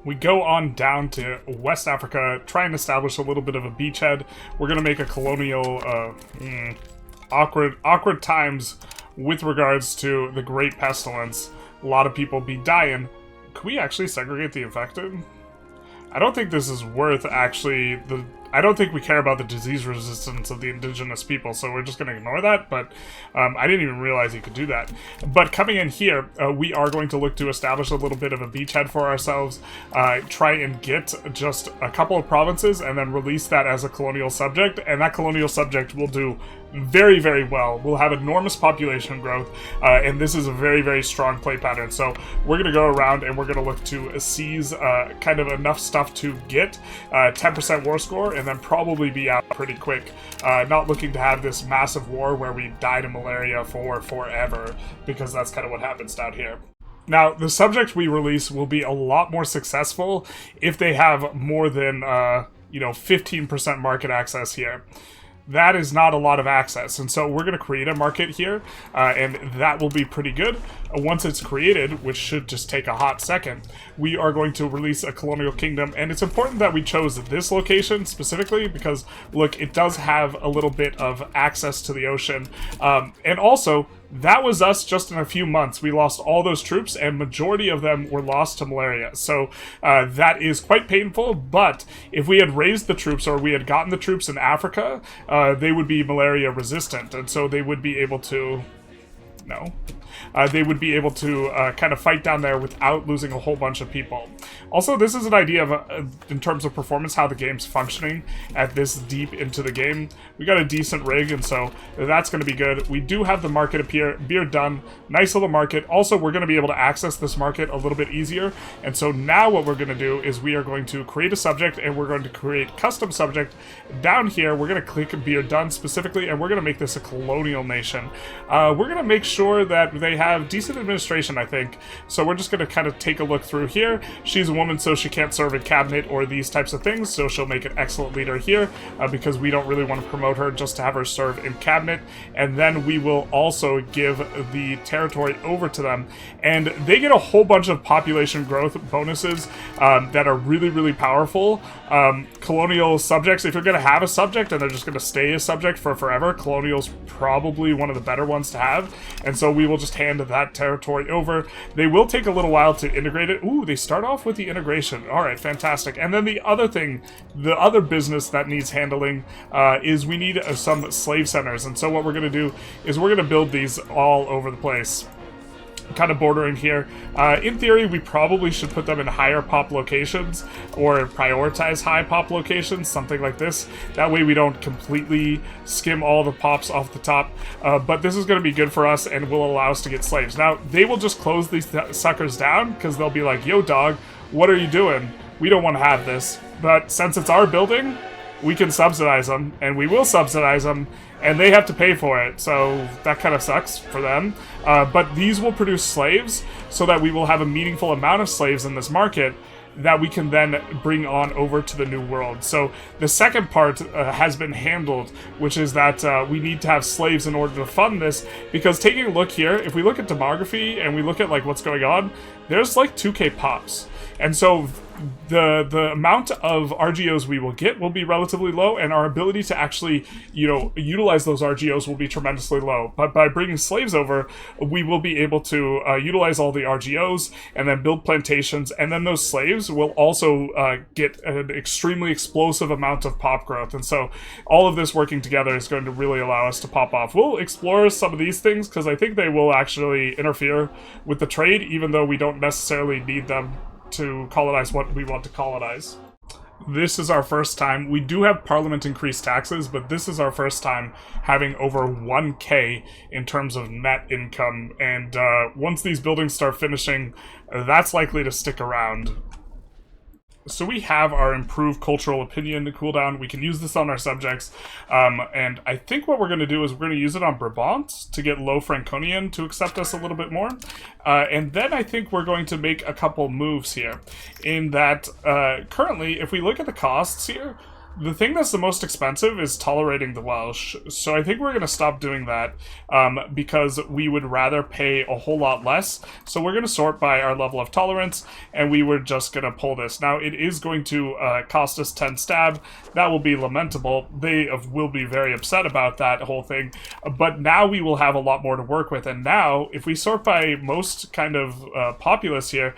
We go on down to West Africa, try and establish a little bit of a beachhead. We're going to make a colonial, awkward times with regards to the Great Pestilence. A lot of people be dying. Can we actually segregate the infected? I don't think this is worth actually I don't think we care about the disease resistance of the indigenous people, so we're just going to ignore that, but I didn't even realize you could do that. But coming in here, we are going to look to establish a little bit of a beachhead for ourselves, try and get just a couple of provinces, and then release that as a colonial subject, and that colonial subject will do very, very well. We'll have enormous population growth, and this is a very, very strong play pattern. So we're going to go around and we're going to look to seize kind of enough stuff to get 10% war score, and then probably be out pretty quick. Not looking to have this massive war where we die to malaria for forever, because that's kind of what happens down here. Now, the subject we release will be a lot more successful if they have more than 15% market access here. That is not a lot of access, and so we're going to create a market here, and that will be pretty good. Once it's created, which should just take a hot second, we are going to release a colonial kingdom, and it's important that we chose this location specifically because, look, it does have a little bit of access to the ocean, and also, that was us just in a few months. We lost all those troops, and majority of them were lost to malaria. So that is quite painful, but if we had raised the troops, or we had gotten the troops in Africa, they would be malaria resistant, and so they would be able to... No. They would be able to kind of fight down there without losing a whole bunch of people. Also, this is an idea of, in terms of performance, how the game's functioning at this deep into the game. We got a decent rig, and so that's going to be good. We do have the market appear done. Nice little market. Also, we're going to be able to access this market a little bit easier. And so now what we're going to do is we are going to create a subject, and we're going to create custom subject. Down here, we're going to click beer done specifically, and we're going to make this a colonial nation. We're going to make sure that they have decent administration, I think. So we're just going to kind of take a look through here. She's a woman, so she can't serve in cabinet or these types of things, so she'll make an excellent leader here, because we don't really want to promote her just to have her serve in cabinet. And then we will also give the territory over to them, and they get a whole bunch of population growth bonuses that are really, really powerful. Colonial subjects, if you're going to have a subject and they're just going to stay a subject for forever, colonial's probably one of the better ones to have, and so we will just hand that territory over. They will take a little while to integrate it. Ooh, they start off with the integration. All right, fantastic. And then the other thing, the other business that needs handling is we need some slave centers, and so what we're going to do is we're going to build these all over the place, kind of bordering here. In theory, we probably should put them in higher pop locations, or prioritize high pop locations, something like this. That way we don't completely skim all the pops off the top, but this is going to be good for us and will allow us to get slaves. Now, they will just close these suckers down, because they'll be like, yo dog, what are you doing? We don't want to have this. But since it's our building, we can subsidize them, and we will subsidize them, and they have to pay for it, so that kind of sucks for them. But these will produce slaves, so that we will have a meaningful amount of slaves in this market that we can then bring on over to the New World. So the second part has been handled, which is that we need to have slaves in order to fund this, because taking a look here, if we look at demography and we look at like what's going on, there's like 2k pops. And so the amount of RGOs we will get will be relatively low, and our ability to actually, you know, utilize those RGOs will be tremendously low. But by bringing slaves over, we will be able to utilize all the RGOs and then build plantations, and then those slaves will also get an extremely explosive amount of pop growth. And so all of this working together is going to really allow us to pop off. We'll explore some of these things because I think they will actually interfere with the trade, even though we don't necessarily need them to colonize what we want to colonize. This is our first time. We do have Parliament increase taxes, but this is our first time having over 1k in terms of net income, and once these buildings start finishing, that's likely to stick around. So we have our improved cultural opinion cooldown. We can use this on our subjects, and I think what we're going to do is we're going to use it on Brabant to get Low Franconian to accept us a little bit more, and then I think we're going to make a couple moves here, in that currently, if we look at the costs here, the thing that's the most expensive is tolerating the Welsh, so I think we're going to stop doing that because we would rather pay a whole lot less. So we're going to sort by our level of tolerance, and we were just going to pull this. Now, it is going to cost us 10 stab. That will be lamentable. They will be very upset about that whole thing, but now we will have a lot more to work with. And now, if we sort by most kind of populace here,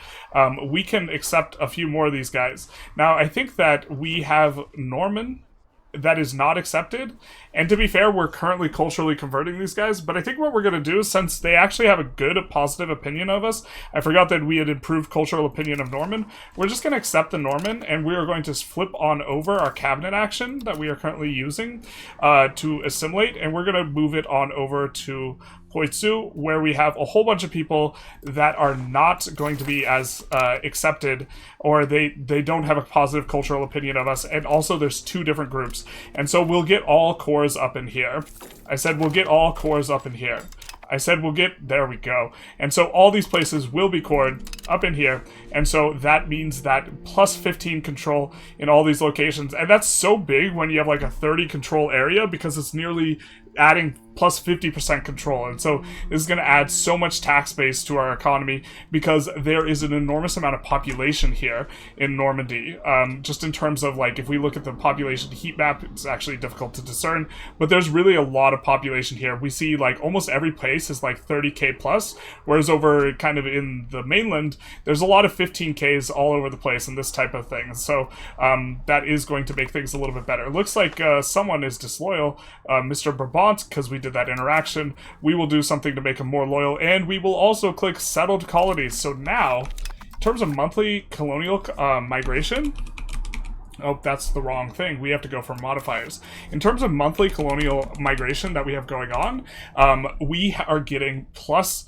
we can accept a few more of these guys. Now, I think that we have Norman that is not accepted, and to be fair, we're currently culturally converting these guys, but I think what we're going to do, since they actually have a good, positive opinion of us, I forgot that we had improved cultural opinion of Norman, we're just going to accept the Norman, and we are going to flip on over our cabinet action that we are currently using to assimilate, and we're going to move it on over to Poitsu, where we have a whole bunch of people that are not going to be as accepted, or they don't have a positive cultural opinion of us, and also there's two different groups. And so we'll get all cores up in here. I said we'll get all cores up in here. I said we'll get, there we go. And so all these places will be cored up in here, and so that means that plus 15 control in all these locations, and that's so big when you have like a 30 control area, because it's nearly adding plus 50% control. And so this is going to add so much tax base to our economy, because there is an enormous amount of population here in Normandy. Just in terms of, like, if we look at the population heat map, it's actually difficult to discern, but there's really a lot of population here. We see like almost every place is like 30k plus, whereas over kind of in the mainland, there's a lot of 15ks all over the place and this type of thing. So that is going to make things a little bit better. It looks like someone is disloyal, Mr. Brabant, because we did that interaction. We will do something to make him more loyal, and we will also click settled colonies. So now, in terms of monthly colonial migration, oh, that's the wrong thing. We have to go for modifiers. In terms of monthly colonial migration that we have going on, we are getting plus...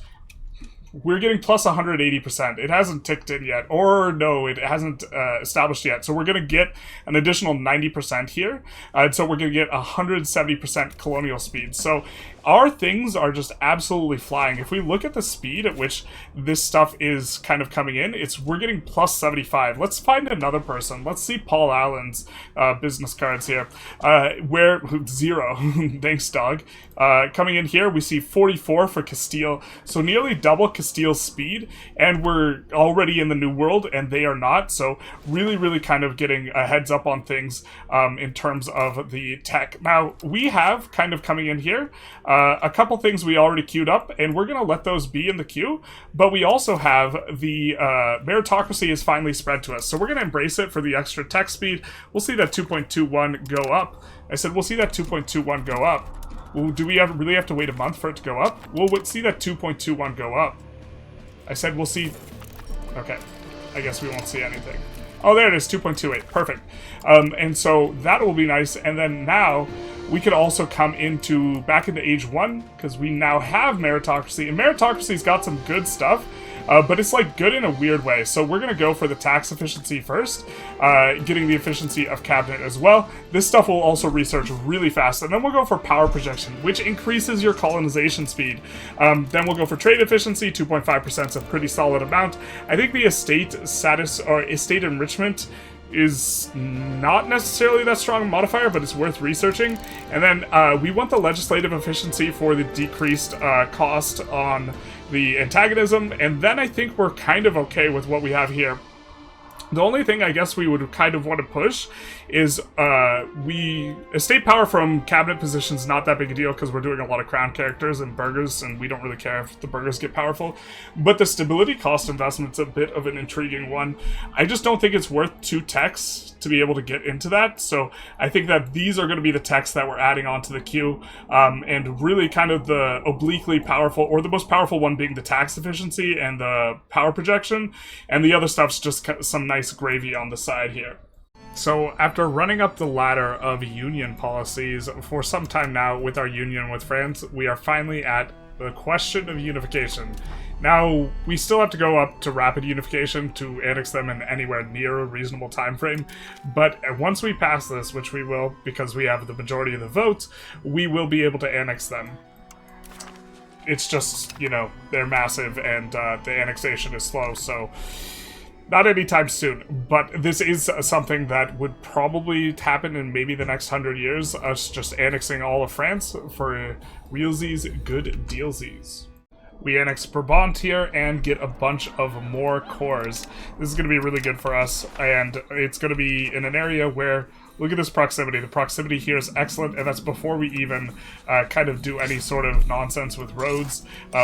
We're getting plus 180%. It hasn't ticked in yet. Or no, it hasn't established yet. So we're going to get an additional 90% here. So we're going to get 170% colonial speed. So our things are just absolutely flying. If we look at the speed at which this stuff is kind of coming in, we're getting plus 75. Let's find another person. Let's see Paul Allen's business cards here. Where 0. Thanks, dog. Coming in here, we see 44 for Castile. So nearly double Castile's speed, and we're already in the New World, and they are not. So really, really kind of getting a heads up on things in terms of the tech. Now, we have kind of coming in here a couple things we already queued up, and we're going to let those be in the queue, but we also have the meritocracy is finally spread to us. So we're going to embrace it for the extra tech speed. We'll see that 2.21 go up. I said we'll see that 2.21 go up. Well, do we really have to wait a month for it to go up? We'll see that 2.21 go up. I said we'll see... Okay. I guess we won't see anything. Oh, there it is, 2.28. Perfect. And so that will be nice. And then now we could also come back into Age 1, because we now have meritocracy. And meritocracy's got some good stuff. but it's like good in a weird way. So we're going to go for the tax efficiency first, getting the efficiency of cabinet as well. This stuff will also research really fast, and then we'll go for power projection, which increases your colonization speed. Then we'll go for trade efficiency. 2.5% is a pretty solid amount. I think the estate status or estate enrichment is not necessarily that strong a modifier, but it's worth researching. And then we want the legislative efficiency for the decreased cost on the antagonism, and then I think we're kind of okay with what we have here. The only thing I guess we would kind of want to push is estate power from cabinet positions not that big a deal because we're doing a lot of crown characters and burghers, and we don't really care if the burghers get powerful. But the stability cost investment's a bit of an intriguing one. I just don't think it's worth 2 techs to be able to get into that, so I think that these are going to be the techs that we're adding onto the queue, and really kind of the obliquely powerful, or the most powerful one being the tax efficiency and the power projection, and the other stuff's just some nice gravy on the side here. So after running up the ladder of union policies for some time now with our union with France, we are finally at the question of unification. Now, we still have to go up to rapid unification to annex them in anywhere near a reasonable time frame, but once we pass this, which we will because we have the majority of the votes, we will be able to annex them. It's just, you know, they're massive and the annexation is slow, so not anytime soon, but this is something that would probably happen in maybe the next 100 years, us just annexing all of France for realsies, good dealsies. We annex Brabant here and get a bunch of more cores. This is going to be really good for us, and it's going to be in an area where, look at this proximity. The proximity here is excellent, and that's before we even kind of do any sort of nonsense with roads,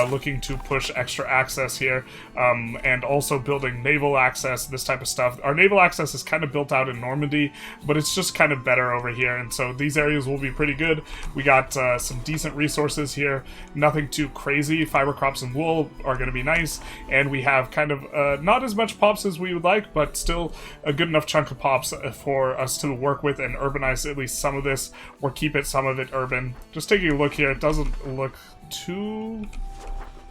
looking to push extra access here, and also building naval access, this type of stuff. Our naval access is kind of built out in Normandy, but it's just kind of better over here, and so these areas will be pretty good. We got some decent resources here, nothing too crazy. Fiber crops and wool are going to be nice, and we have kind of not as much pops as we would like, but still a good enough chunk of pops for us to work with and urbanize at least some of this, or keep it some of it urban. Just taking a look here, it doesn't look too...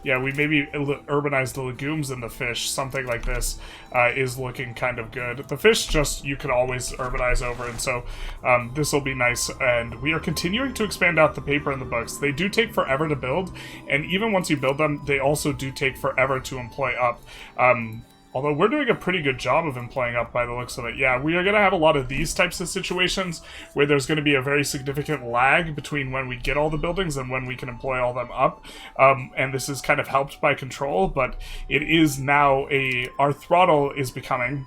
Yeah, we maybe urbanize the legumes and the fish, something like this is looking kind of good. The fish just, you can always urbanize over, and so this will be nice. And we are continuing to expand out the paper and the books. They do take forever to build, and even once you build them, they also do take forever to employ up. Although we're doing a pretty good job of employing up by the looks of it. Yeah, we are going to have a lot of these types of situations where there's going to be a very significant lag between when we get all the buildings and when we can employ all them up. And this is kind of helped by control, but it is now our throttle is becoming...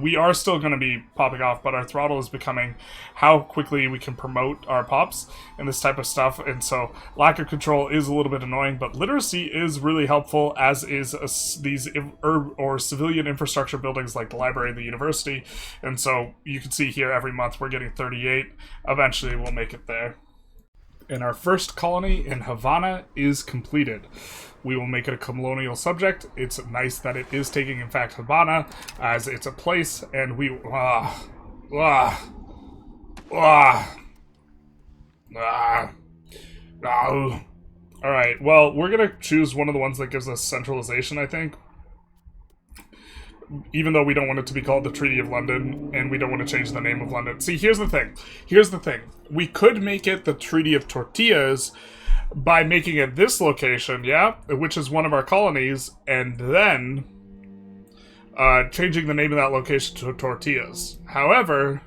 we are still going to be popping off, but our throttle is becoming how quickly we can promote our pops and this type of stuff, and so lack of control is a little bit annoying, but literacy is really helpful, as is these or civilian infrastructure buildings like the library and the university, and so you can see here every month we're getting 38. Eventually we'll make it there. And our first colony in Havana is completed. We will make it a colonial subject. It's nice that it is taking, in fact, Havana, as it's a place, and we... Alright, well, we're gonna choose one of the ones that gives us centralization, I think. Even though we don't want it to be called the Treaty of London, and we don't want to change the name of London. See, here's the thing. Here's the thing. We could make it the Treaty of Tortillas by making it this location, yeah, which is one of our colonies, and then changing the name of that location to Tortillas. However,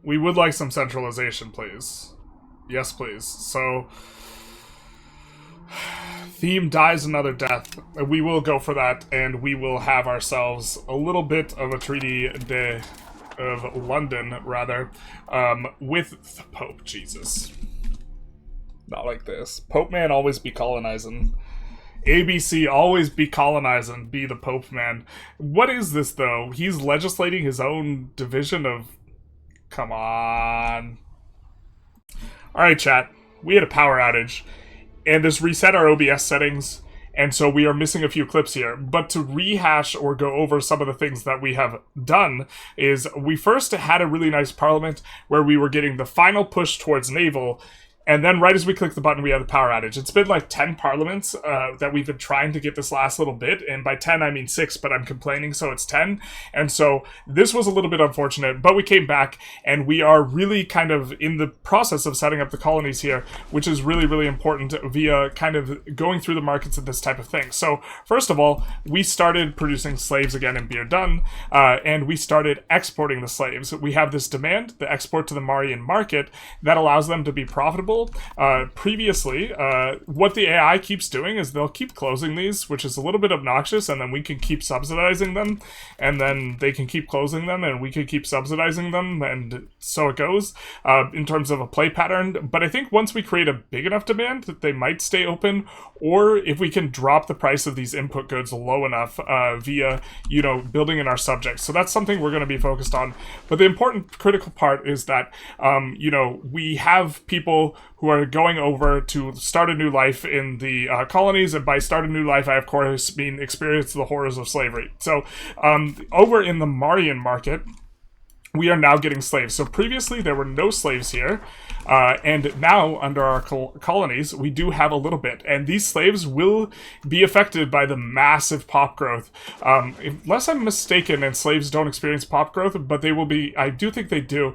we would like some centralization, please. Yes, please. So... Theme dies another death. We will go for that, and we will have ourselves a little bit of a Treaty of London, rather, with the Pope. Jesus. Not like this. Pope man always be colonizing. ABC always be colonizing, be the Pope man. What is this, though? He's legislating his own division of... Come on. Alright, chat. We had a power outage. And this reset our OBS settings, and so we are missing a few clips here. But to rehash or go over some of the things that we have done is we first had a really nice parliament where we were getting the final push towards naval, And then right as we click the button, we have the power outage. It's been like 10 parliaments that we've been trying to get this last little bit. And by 10, I mean 6, but I'm complaining, so it's 10. And so this was a little bit unfortunate, but we came back and we are really kind of in the process of setting up the colonies here, which is really, really important via kind of going through the markets and this type of thing. So first of all, we started producing slaves again in Bir Dun, and we started exporting the slaves. We have this demand, the export to the Marian market, that allows them to be profitable. Previously, what the AI keeps doing is they'll keep closing these, which is a little bit obnoxious, and then we can keep subsidizing them, and then they can keep closing them, and we can keep subsidizing them, and so it goes in terms of a play pattern. But I think once we create a big enough demand that they might stay open, or if we can drop the price of these input goods low enough via, you know, building in our subjects. So that's something we're going to be focused on. But the important critical part is that, you know, we have people who are going over to start a new life in the colonies, and by start a new life, I of course mean experience the horrors of slavery. So over in the Marian market, we are now getting slaves. So previously there were no slaves here, and now under our colonies we do have a little bit, and these slaves will be affected by the massive pop growth. Unless I'm mistaken, and slaves don't experience pop growth, but they will be, I do think they do,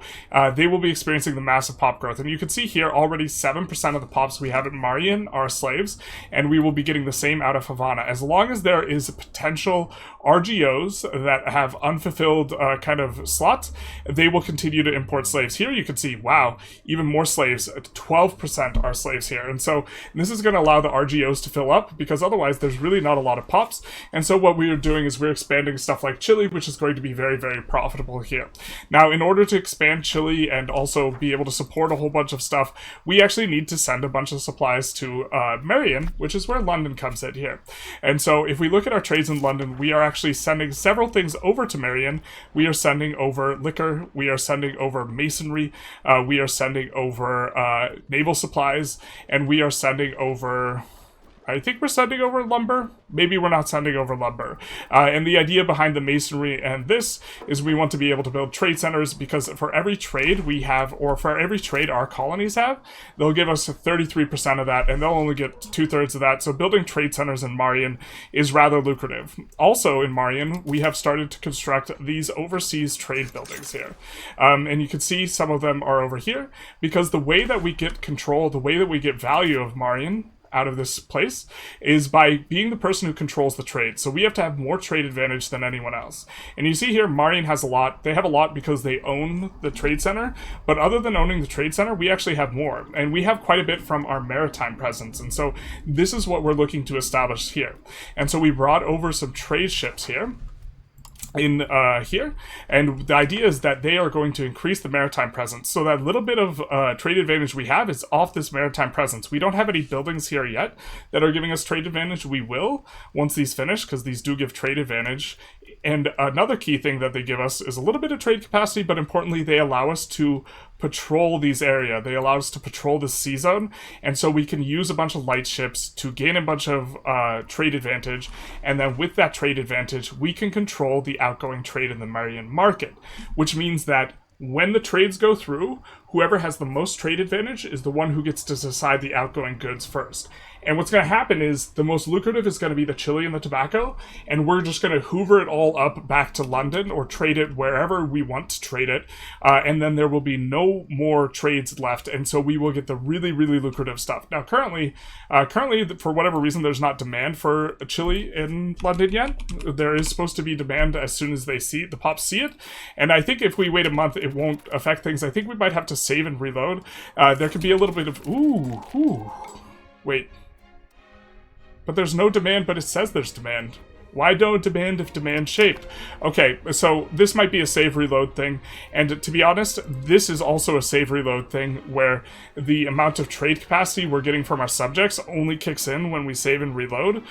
they will be experiencing the massive pop growth. And you can see here already 7% of the pops we have in Marian are slaves, and we will be getting the same out of Havana. As long as there is potential RGOs that have unfulfilled kind of slots, they will continue to import slaves. Here you can see, wow, even more slaves, 12% are slaves here. And so this is going to allow the RGOs to fill up, because otherwise there's really not a lot of pops. And so what we are doing is we're expanding stuff like Chile, which is going to be very, very profitable here. Now, in order to expand Chile and also be able to support a whole bunch of stuff, we actually need to send a bunch of supplies to Marion, which is where London comes in here. And so if we look at our trades in London, we are actually sending several things over to Marion. We are sending over liquor, we are sending over masonry, we are sending over naval supplies, and we are sending over, I think we're sending over lumber. Maybe we're not sending over lumber. And the idea behind the masonry and this is we want to be able to build trade centers, because for every trade we have, or for every trade our colonies have, they'll give us 33% of that, and they'll only get 2/3 of that. So building trade centers in Marion is rather lucrative. Also in Marion, we have started to construct these overseas trade buildings here. And you can see some of them are over here, because the way that we get control, the way that we get value of Marion out of this place is by being the person who controls the trade. So we have to have more trade advantage than anyone else. And you see here, Marion has a lot. They have a lot because they own the trade center, but other than owning the trade center, we actually have more. And we have quite a bit from our maritime presence. And so this is what we're looking to establish here. And so we brought over some trade ships here. In here, and the idea is that they are going to increase the maritime presence. So that little bit of trade advantage we have is off this maritime presence. We don't have any buildings here yet that are giving us trade advantage. We will once these finish, because these do give trade advantage. And another key thing that they give us is a little bit of trade capacity, but importantly, they allow us to patrol these areas. They allow us to patrol the sea zone, and so we can use a bunch of light ships to gain a bunch of trade advantage, and then with that trade advantage, we can control the outgoing trade in the Marian market, which means that when the trades go through, whoever has the most trade advantage is the one who gets to decide the outgoing goods first. And what's going to happen is the most lucrative is going to be the chili and the tobacco, and we're just going to hoover it all up back to London or trade it wherever we want to trade it, and then there will be no more trades left, and so we will get the really, really lucrative stuff. Now, currently, for whatever reason, there's not demand for chili in London yet. There is supposed to be demand as soon as they see the pops see it, and I think if we wait a month, it won't affect things. I think we might have to save and reload. There could be a little bit of wait. But there's no demand, but it says there's demand. Why don't demand if demand shaped? Okay, so this might be a save reload thing, and to be honest, this is also a save reload thing where the amount of trade capacity we're getting from our subjects only kicks in when we save and reload,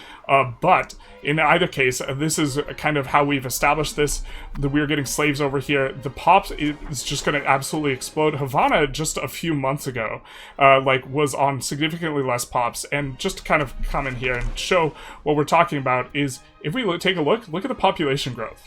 but in either case, this is kind of how we've established this, that we're getting slaves over here. The pops is just going to absolutely explode. Havana, just a few months ago, was on significantly less pops, and just to kind of come in here and show what we're talking about is, if we take a look at the population growth.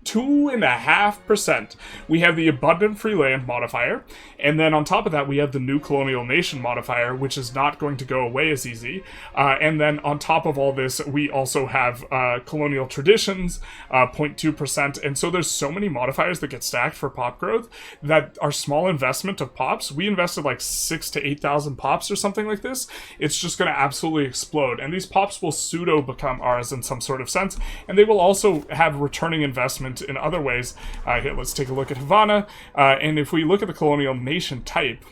2.5%. We have the abundant free land modifier, and then on top of that we have the new colonial nation modifier, which is not going to go away as easy. And then on top of all this, we also have colonial traditions, 0.2%, and so there's so many modifiers that get stacked for pop growth that our small investment of pops, we invested like 6,000 to 8,000 pops or something like this, it's just going to absolutely explode. And these pops will pseudo become ours in some sort of sense, and they will also have returning investment in other ways. Here, let's take a look at Havana, and if we look at the colonial nation type,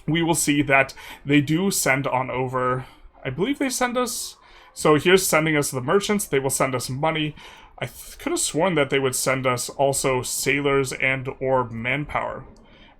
we will see that they do send on over, I believe they send us, so here's sending us the merchants, they will send us money. I could have sworn that they would send us also sailors and or manpower.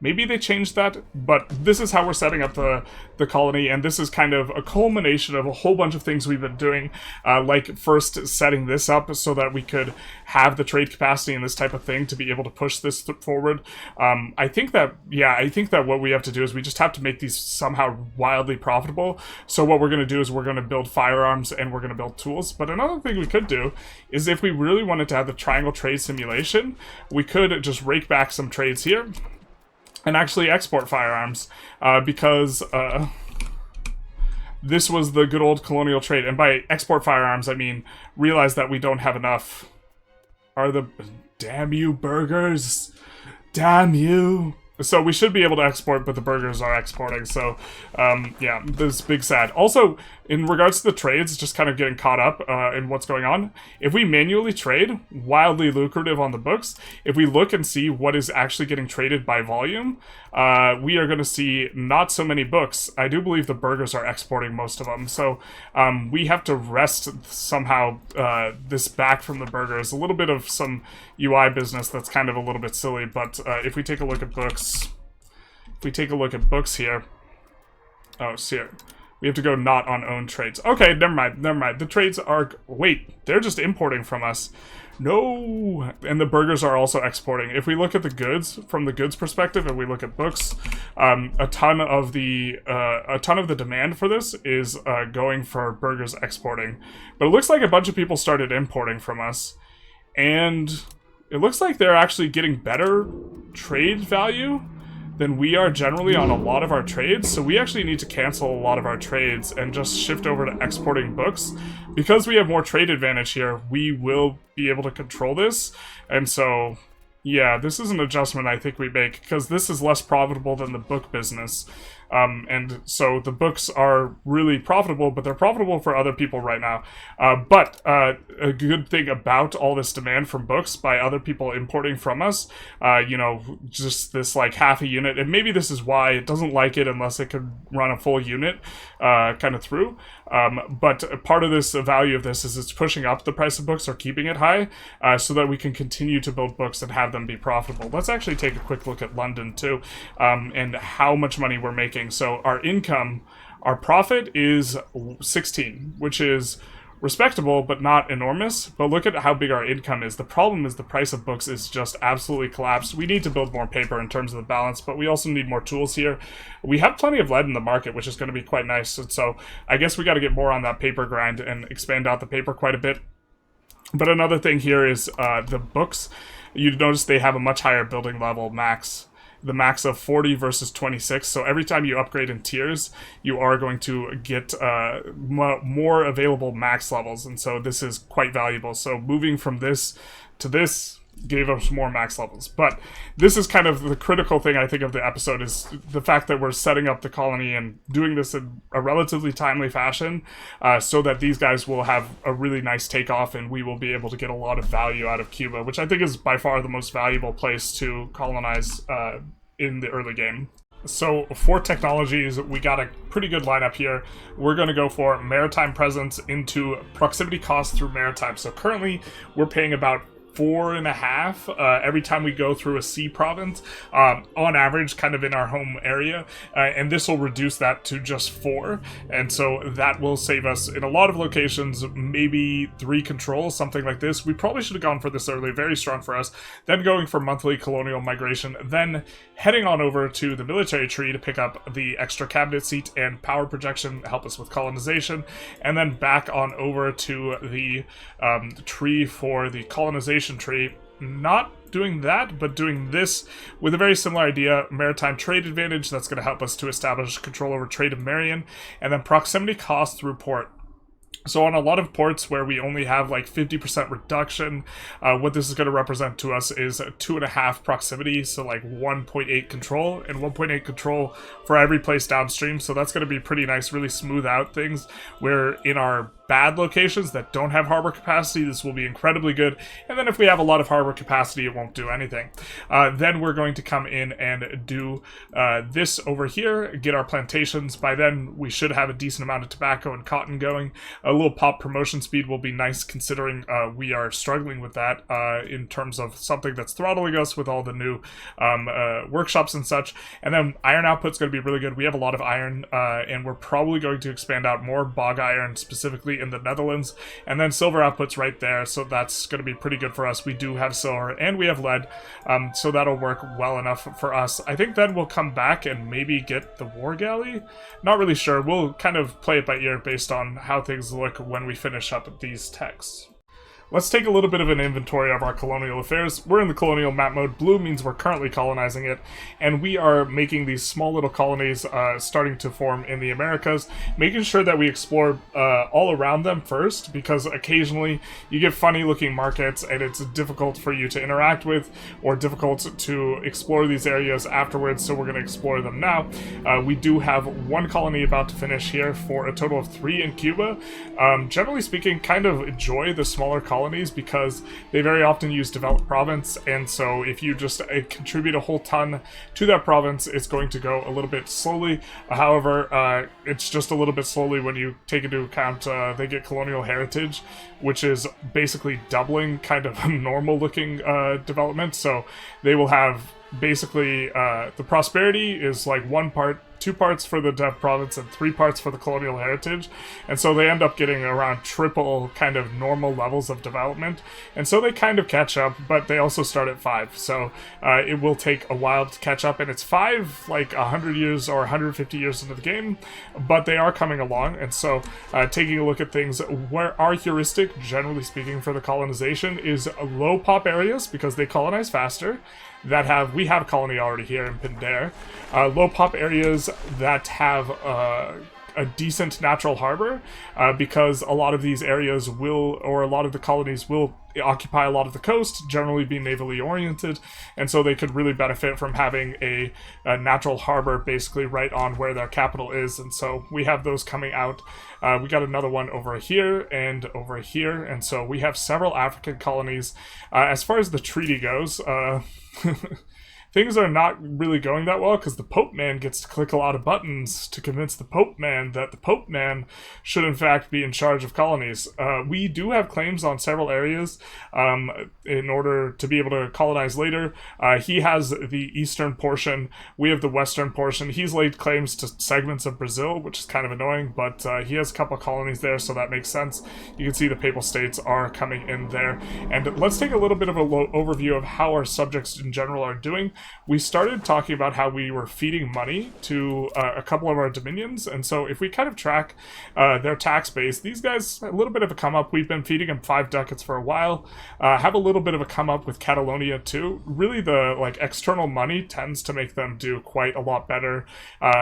Maybe they changed that, but this is how we're setting up the colony, and this is kind of a culmination of a whole bunch of things we've been doing, like first setting this up so that we could have the trade capacity and this type of thing to be able to push this forward. I think that what we have to do is we just have to make these somehow wildly profitable. So what we're going to do is we're going to build firearms and we're going to build tools. But another thing we could do is if we really wanted to have the triangle trade simulation, we could just rake back some trades here and actually export firearms, because this was the good old colonial trade. And by export firearms, I mean realize that we don't have enough. Damn you, burgers! Damn you! So we should be able to export, but the burgers are exporting, so yeah, this is big sad. Also, in regards to the trades, just kind of getting caught up in what's going on, if we manually trade, wildly lucrative on the books, if we look and see what is actually getting traded by volume, we are going to see not so many books. I do believe the burgers are exporting most of them, so we have to wrest somehow this back from the burgers. A little bit of some UI business that's kind of a little bit silly, but if we take a look at books, here, oh, see it. We have to go not on owned trades. Okay, never mind. The trades are... Wait, they're just importing from us. No! And the burgers are also exporting. If we look at the goods, from the goods perspective, and we look at books, a ton of the demand for this is going for burgers exporting. But it looks like a bunch of people started importing from us. And it looks like they're actually getting better trade value than we are generally on a lot of our trades, so we actually need to cancel a lot of our trades and just shift over to exporting books. Because we have more trade advantage here, we will be able to control this, and so, yeah, this is an adjustment I think we make, because this is less profitable than the book business. And so the books are really profitable, but they're profitable for other people right now. But a good thing about all this demand from books by other people importing from us, you know, just this like half a unit, and maybe this is why it doesn't like it unless it could run a full unit kind of through. But part of this, the value of this is it's pushing up the price of books or keeping it high, so that we can continue to build books and have them be profitable. Let's actually take a quick look at London too, and how much money we're making. So our income, our profit is 16, which is respectable but not enormous. But look at how big our income is. The problem is the price of books is just absolutely collapsed. We need to build more paper in terms of the balance, but we also need more tools here. We have plenty of lead in the market, which is going to be quite nice. And so I guess we got to get more on that paper grind and expand out the paper quite a bit. But another thing here is the books. You'd notice they have a much higher building level max. The max of 40 versus 26, so every time you upgrade in tiers, you are going to get more available max levels, and so this is quite valuable. So moving from this to this gave us more max levels. But this is kind of the critical thing, I think, of the episode, is the fact that we're setting up the colony and doing this in a relatively timely fashion, so that these guys will have a really nice takeoff and we will be able to get a lot of value out of Cuba, which I think is by far the most valuable place to colonize in the early game. So for technologies, we got a pretty good lineup here. We're going to go for maritime presence into proximity cost through maritime. So currently we're paying about 4.5 every time we go through a sea province, on average, kind of in our home area, and this will reduce that to just 4, and so that will save us in a lot of locations, maybe 3 controls, something like this. We probably should have gone for this early, very strong for us, then going for monthly colonial migration, then heading on over to the military tree to pick up the extra cabinet seat and power projection to help us with colonization, and then back on over to the tree for the colonization tree, not doing that, but doing this with a very similar idea: maritime trade advantage. That's going to help us to establish control over trade of Marion, and then proximity cost through port. So on a lot of ports where we only have like 50% reduction, what this is going to represent to us is a 2.5 proximity, so like 1.8 control, and 1.8 control for every place downstream. So that's going to be pretty nice, really smooth out things, where in our bad locations that don't have harbor capacity, this will be incredibly good. And then if we have a lot of harbor capacity, it won't do anything. Then we're going to come in and do this over here, get our plantations. By then, we should have a decent amount of tobacco and cotton going. A little pop promotion speed will be nice, considering we are struggling with that in terms of something that's throttling us with all the new workshops and such. And then iron output's going to be really good. We have a lot of iron, and we're probably going to expand out more bog iron, specifically in the Netherlands, and then silver output's right there, so that's going to be pretty good for us. We do have silver and we have lead, so that'll work well enough for us. I think then we'll come back and maybe get the war galley. Not really sure. We'll kind of play it by ear based on how things look when we finish up these texts. Let's take a little bit of an inventory of our colonial affairs. We're in the colonial map mode. Blue means we're currently colonizing it, and we are making these small little colonies starting to form in the Americas, making sure that we explore all around them first, because occasionally you get funny looking markets and it's difficult for you to interact with, or difficult to explore these areas afterwards, so we're going to explore them now. We do have one colony about to finish here for a total of 3 in Cuba. Generally speaking, kind of enjoy the smaller colonies because they very often use developed province, and so if you just contribute a whole ton to that province, it's going to go a little bit slowly. However, it's just a little bit slowly when you take into account they get colonial heritage, which is basically doubling kind of a normal looking development. So they will have basically the prosperity is like 2 parts for the dev province and 3 parts for the colonial heritage, and so they end up getting around triple kind of normal levels of development, and so they kind of catch up, but they also start at 5, so it will take a while to catch up, and it's 5 like 100 years or 150 years into the game, but they are coming along. And so taking a look at things, where our heuristic, generally speaking, for the colonization is low pop areas, because they colonize faster, we have colony already here in Pindare. Low pop areas that have a decent natural harbor, because a lot of these areas will, or a lot of the colonies will occupy a lot of the coast, generally be navally oriented, and so they could really benefit from having a natural harbor basically right on where their capital is. And so we have those coming out. We got another one over here and over here, and so we have several African colonies. As far as the treaty goes, things are not really going that well, because the Pope Man gets to click a lot of buttons to convince the Pope Man that the Pope Man should in fact be in charge of colonies. We do have claims on several areas in order to be able to colonize later. He has the eastern portion, we have the western portion. He's laid claims to segments of Brazil, which is kind of annoying, but he has a couple colonies there, so that makes sense. You can see the Papal States are coming in there. And let's take a little bit of an overview of how our subjects in general are doing. We started talking about how we were feeding money to a couple of our dominions, and so if we kind of track their tax base, these guys, a little bit of a come up. We've been feeding them 5 ducats for a while, have a little bit of a come up with Catalonia too. Really, the external money tends to make them do quite a lot better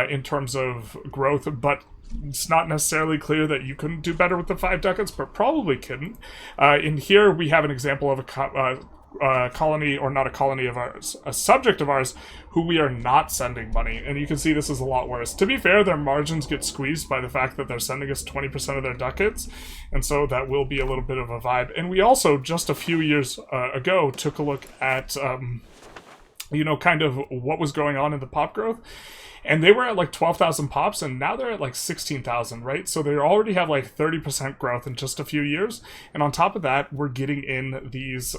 in terms of growth, but it's not necessarily clear that you couldn't do better with the 5 ducats, but probably couldn't. In here, we have an example of a colony, or not a colony of ours, a subject of ours, who we are not sending money, and you can see this is a lot worse. To be fair, their margins get squeezed by the fact that they're sending us 20% of their ducats, and so that will be a little bit of a vibe. And we also, just a few years ago, took a look at kind of what was going on in the pop growth. And they were at like 12,000 pops, and now they're at like 16,000, right? So they already have like 30% growth in just a few years. And on top of that, we're getting in these,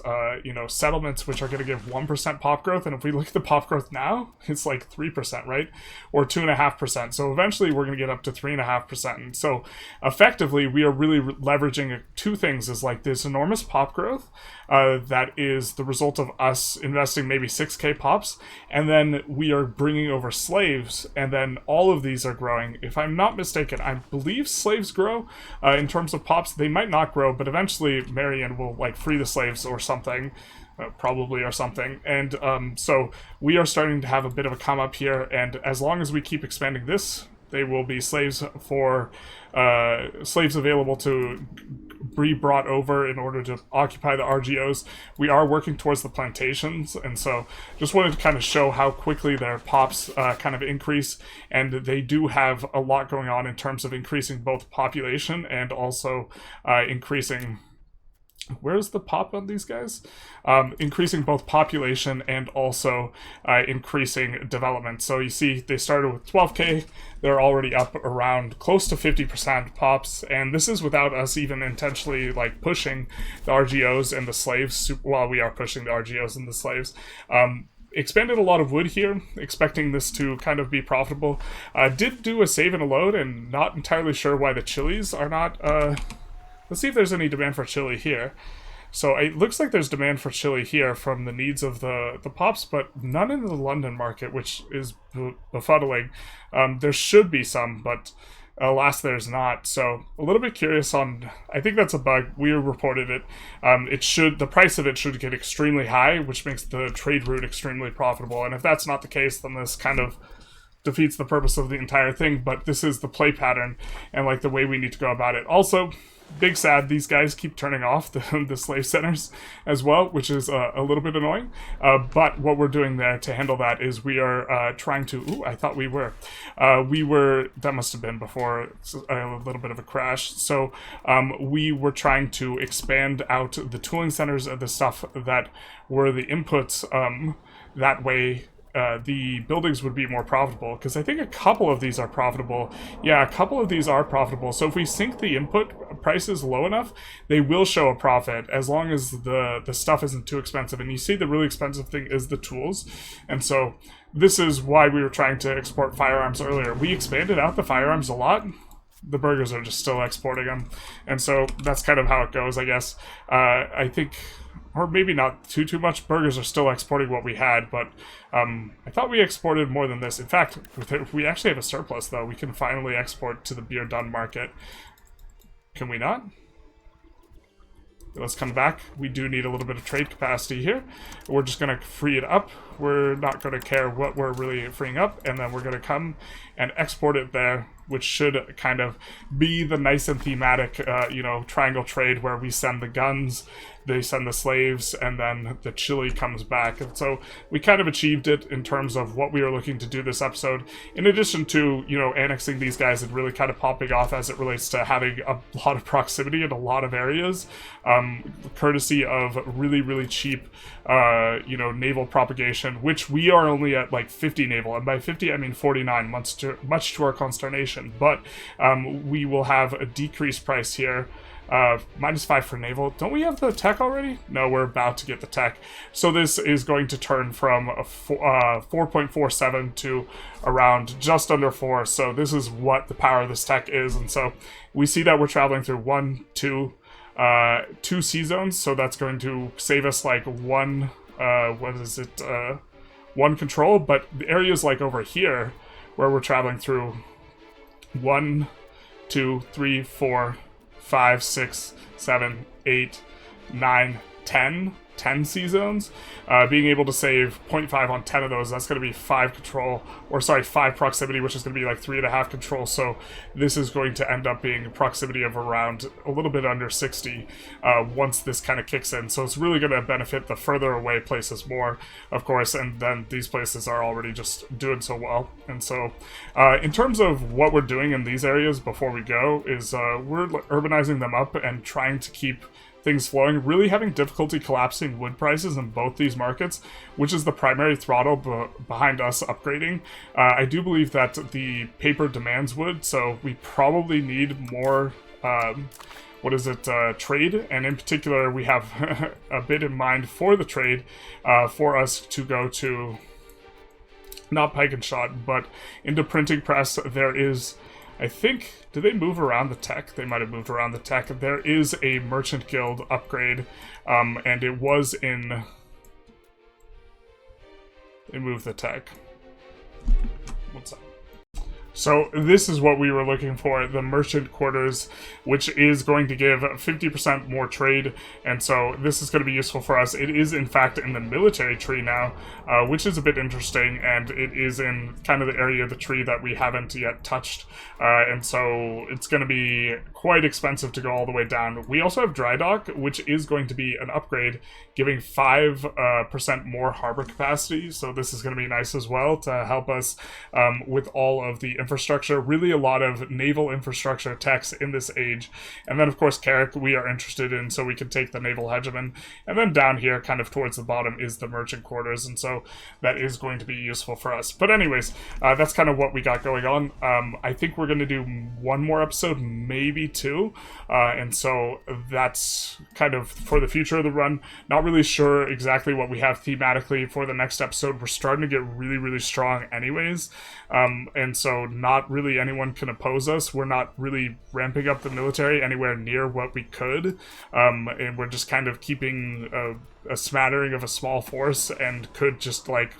settlements which are going to give 1% pop growth. And if we look at the pop growth now, it's like 3%, right? Or 2.5%. So eventually we're going to get up to 3.5%. And so effectively, we are really leveraging 2 things: is like this enormous pop growth that is the result of us investing maybe 6k pops, and then we are bringing over slaves pops, and then all of these are growing. If I'm not mistaken, I believe slaves grow in terms of pops. They might not grow, but eventually Marion will like free the slaves or something. Probably or something, and so we are starting to have a bit of a come up here, and as long as we keep expanding this, they will be slaves for slaves available to be brought over in order to occupy the RGOs. We are working towards the plantations, and so just wanted to kind of show how quickly their pops kind of increase, and they do have a lot going on in terms of increasing both population and also increasing... Where's the pop on these guys? Increasing both population and also increasing development. So you see they started with 12k, they're already up around close to 50% pops, and this is without us even intentionally like pushing the RGOs and the slaves, while we are pushing the RGOs and the slaves. Expanded a lot of wood here, expecting this to kind of be profitable. Did do a save and a load, and not entirely sure why the chilies are not... Let's see if there's any demand for chili here. So it looks like there's demand for chili here from the needs of the pops, but none in the London market, which is befuddling. There should be some, but alas, there's not. So a little bit curious on... I think that's a bug. We reported it. The price of it should get extremely high, which makes the trade route extremely profitable. And if that's not the case, then this kind of defeats the purpose of the entire thing. But this is the play pattern and like the way we need to go about it. Also, big sad, these guys keep turning off the slave centers as well, which is a little bit annoying. But what we're doing there to handle that is we are trying to... Ooh, I thought we were. That must have been before a little bit of a crash. So we were trying to expand out the tooling centers of the stuff that were the inputs. That way... the buildings would be more profitable, because I think a couple of these are profitable. Yeah, a couple of these are profitable. So if we sync the input prices low enough, they will show a profit as long as the stuff isn't too expensive. And you see the really expensive thing is the tools. And so this is why we were trying to export firearms earlier. We expanded out the firearms a lot. The burgers are just still exporting them. And so that's kind of how it goes, I guess. I think... Or maybe not too much. Burgers are still exporting what we had, but I thought we exported more than this. In fact, if we actually have a surplus, though, we can finally export to the beer done market. Can we not? Let's come back. We do need a little bit of trade capacity here. We're just going to free it up. We're not going to care what we're really freeing up, and then we're going to come and export it there, which should kind of be the nice and thematic, triangle trade where we send the guns, they send the slaves, and then the chili comes back. And so we kind of achieved it in terms of what we were looking to do this episode, in addition to, annexing these guys and really kind of popping off as it relates to having a lot of proximity in a lot of areas, courtesy of really, really cheap, naval propagation, which we are only at like 50 naval, and by 50 I mean 49, much to our consternation. But we will have a decreased price here. -5 for naval. Don't we have the tech already? No, we're about to get the tech. So this is going to turn from a 4.47 to around just under 4. So this is what the power of this tech is. And so we see that we're traveling through two sea zones. So that's going to save us like one control. But the areas like over here where we're traveling through 1, 2, 3, 4, 5, 6, 7, 8, 9, 10 sea zones, being able to save 0.5 on 10 of those, that's going to be 5 proximity, which is going to be like 3.5 control. So this is going to end up being a proximity of around a little bit under 60 once this kind of kicks in. So it's really going to benefit the further away places more, of course, and then these places are already just doing so well. And so in terms of what we're doing in these areas before we go is we're urbanizing them up and trying to keep things flowing, really having difficulty collapsing wood prices in both these markets, which is the primary throttle behind us upgrading. I do believe that the paper demands wood, so we probably need more, trade, and in particular we have a bit in mind for the trade for us to go to, not pike and shot, but into printing press. There is, I think, did they move around the tech? They might have moved around the tech. There is a Merchant Guild upgrade, and it was in... They moved the tech. One sec. So this is what we were looking for, the merchant quarters, which is going to give 50% more trade, and so this is going to be useful for us. It is in fact in the military tree now, which is a bit interesting, and it is in kind of the area of the tree that we haven't yet touched, and so it's going to be quite expensive to go all the way down. We also have dry dock, which is going to be an upgrade, giving 5% more harbor capacity, so this is going to be nice as well to help us with all of the infrastructure, really a lot of naval infrastructure techs in this age. And then of course Carrick we are interested in, so we can take the naval hegemon. And then down here kind of towards the bottom is the merchant quarters, and so that is going to be useful for us. But anyways, that's kind of what we got going on. I think we're going to do one more episode, maybe two, and so that's kind of for the future of the run. Not really sure exactly what we have thematically for the next episode. We're starting to get really strong anyways, and so not really anyone can oppose us. We're not really ramping up the military anywhere near what we could, and we're just kind of keeping a smattering of a small force, and could just like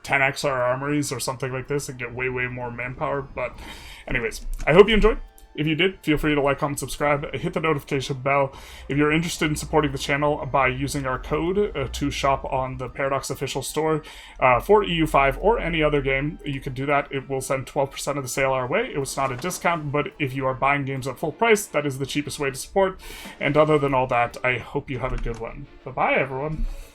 10x our armories or something like this and get way more manpower. But anyways, I hope you enjoyed. If you did, feel free to like, comment, subscribe, hit the notification bell. If you're interested in supporting the channel by using our code to shop on the Paradox official store for EU5 or any other game, you can do that. It will send 12% of the sale our way. It was not a discount, but if you are buying games at full price, that is the cheapest way to support. And other than all that, I hope you have a good one. Bye-bye, everyone.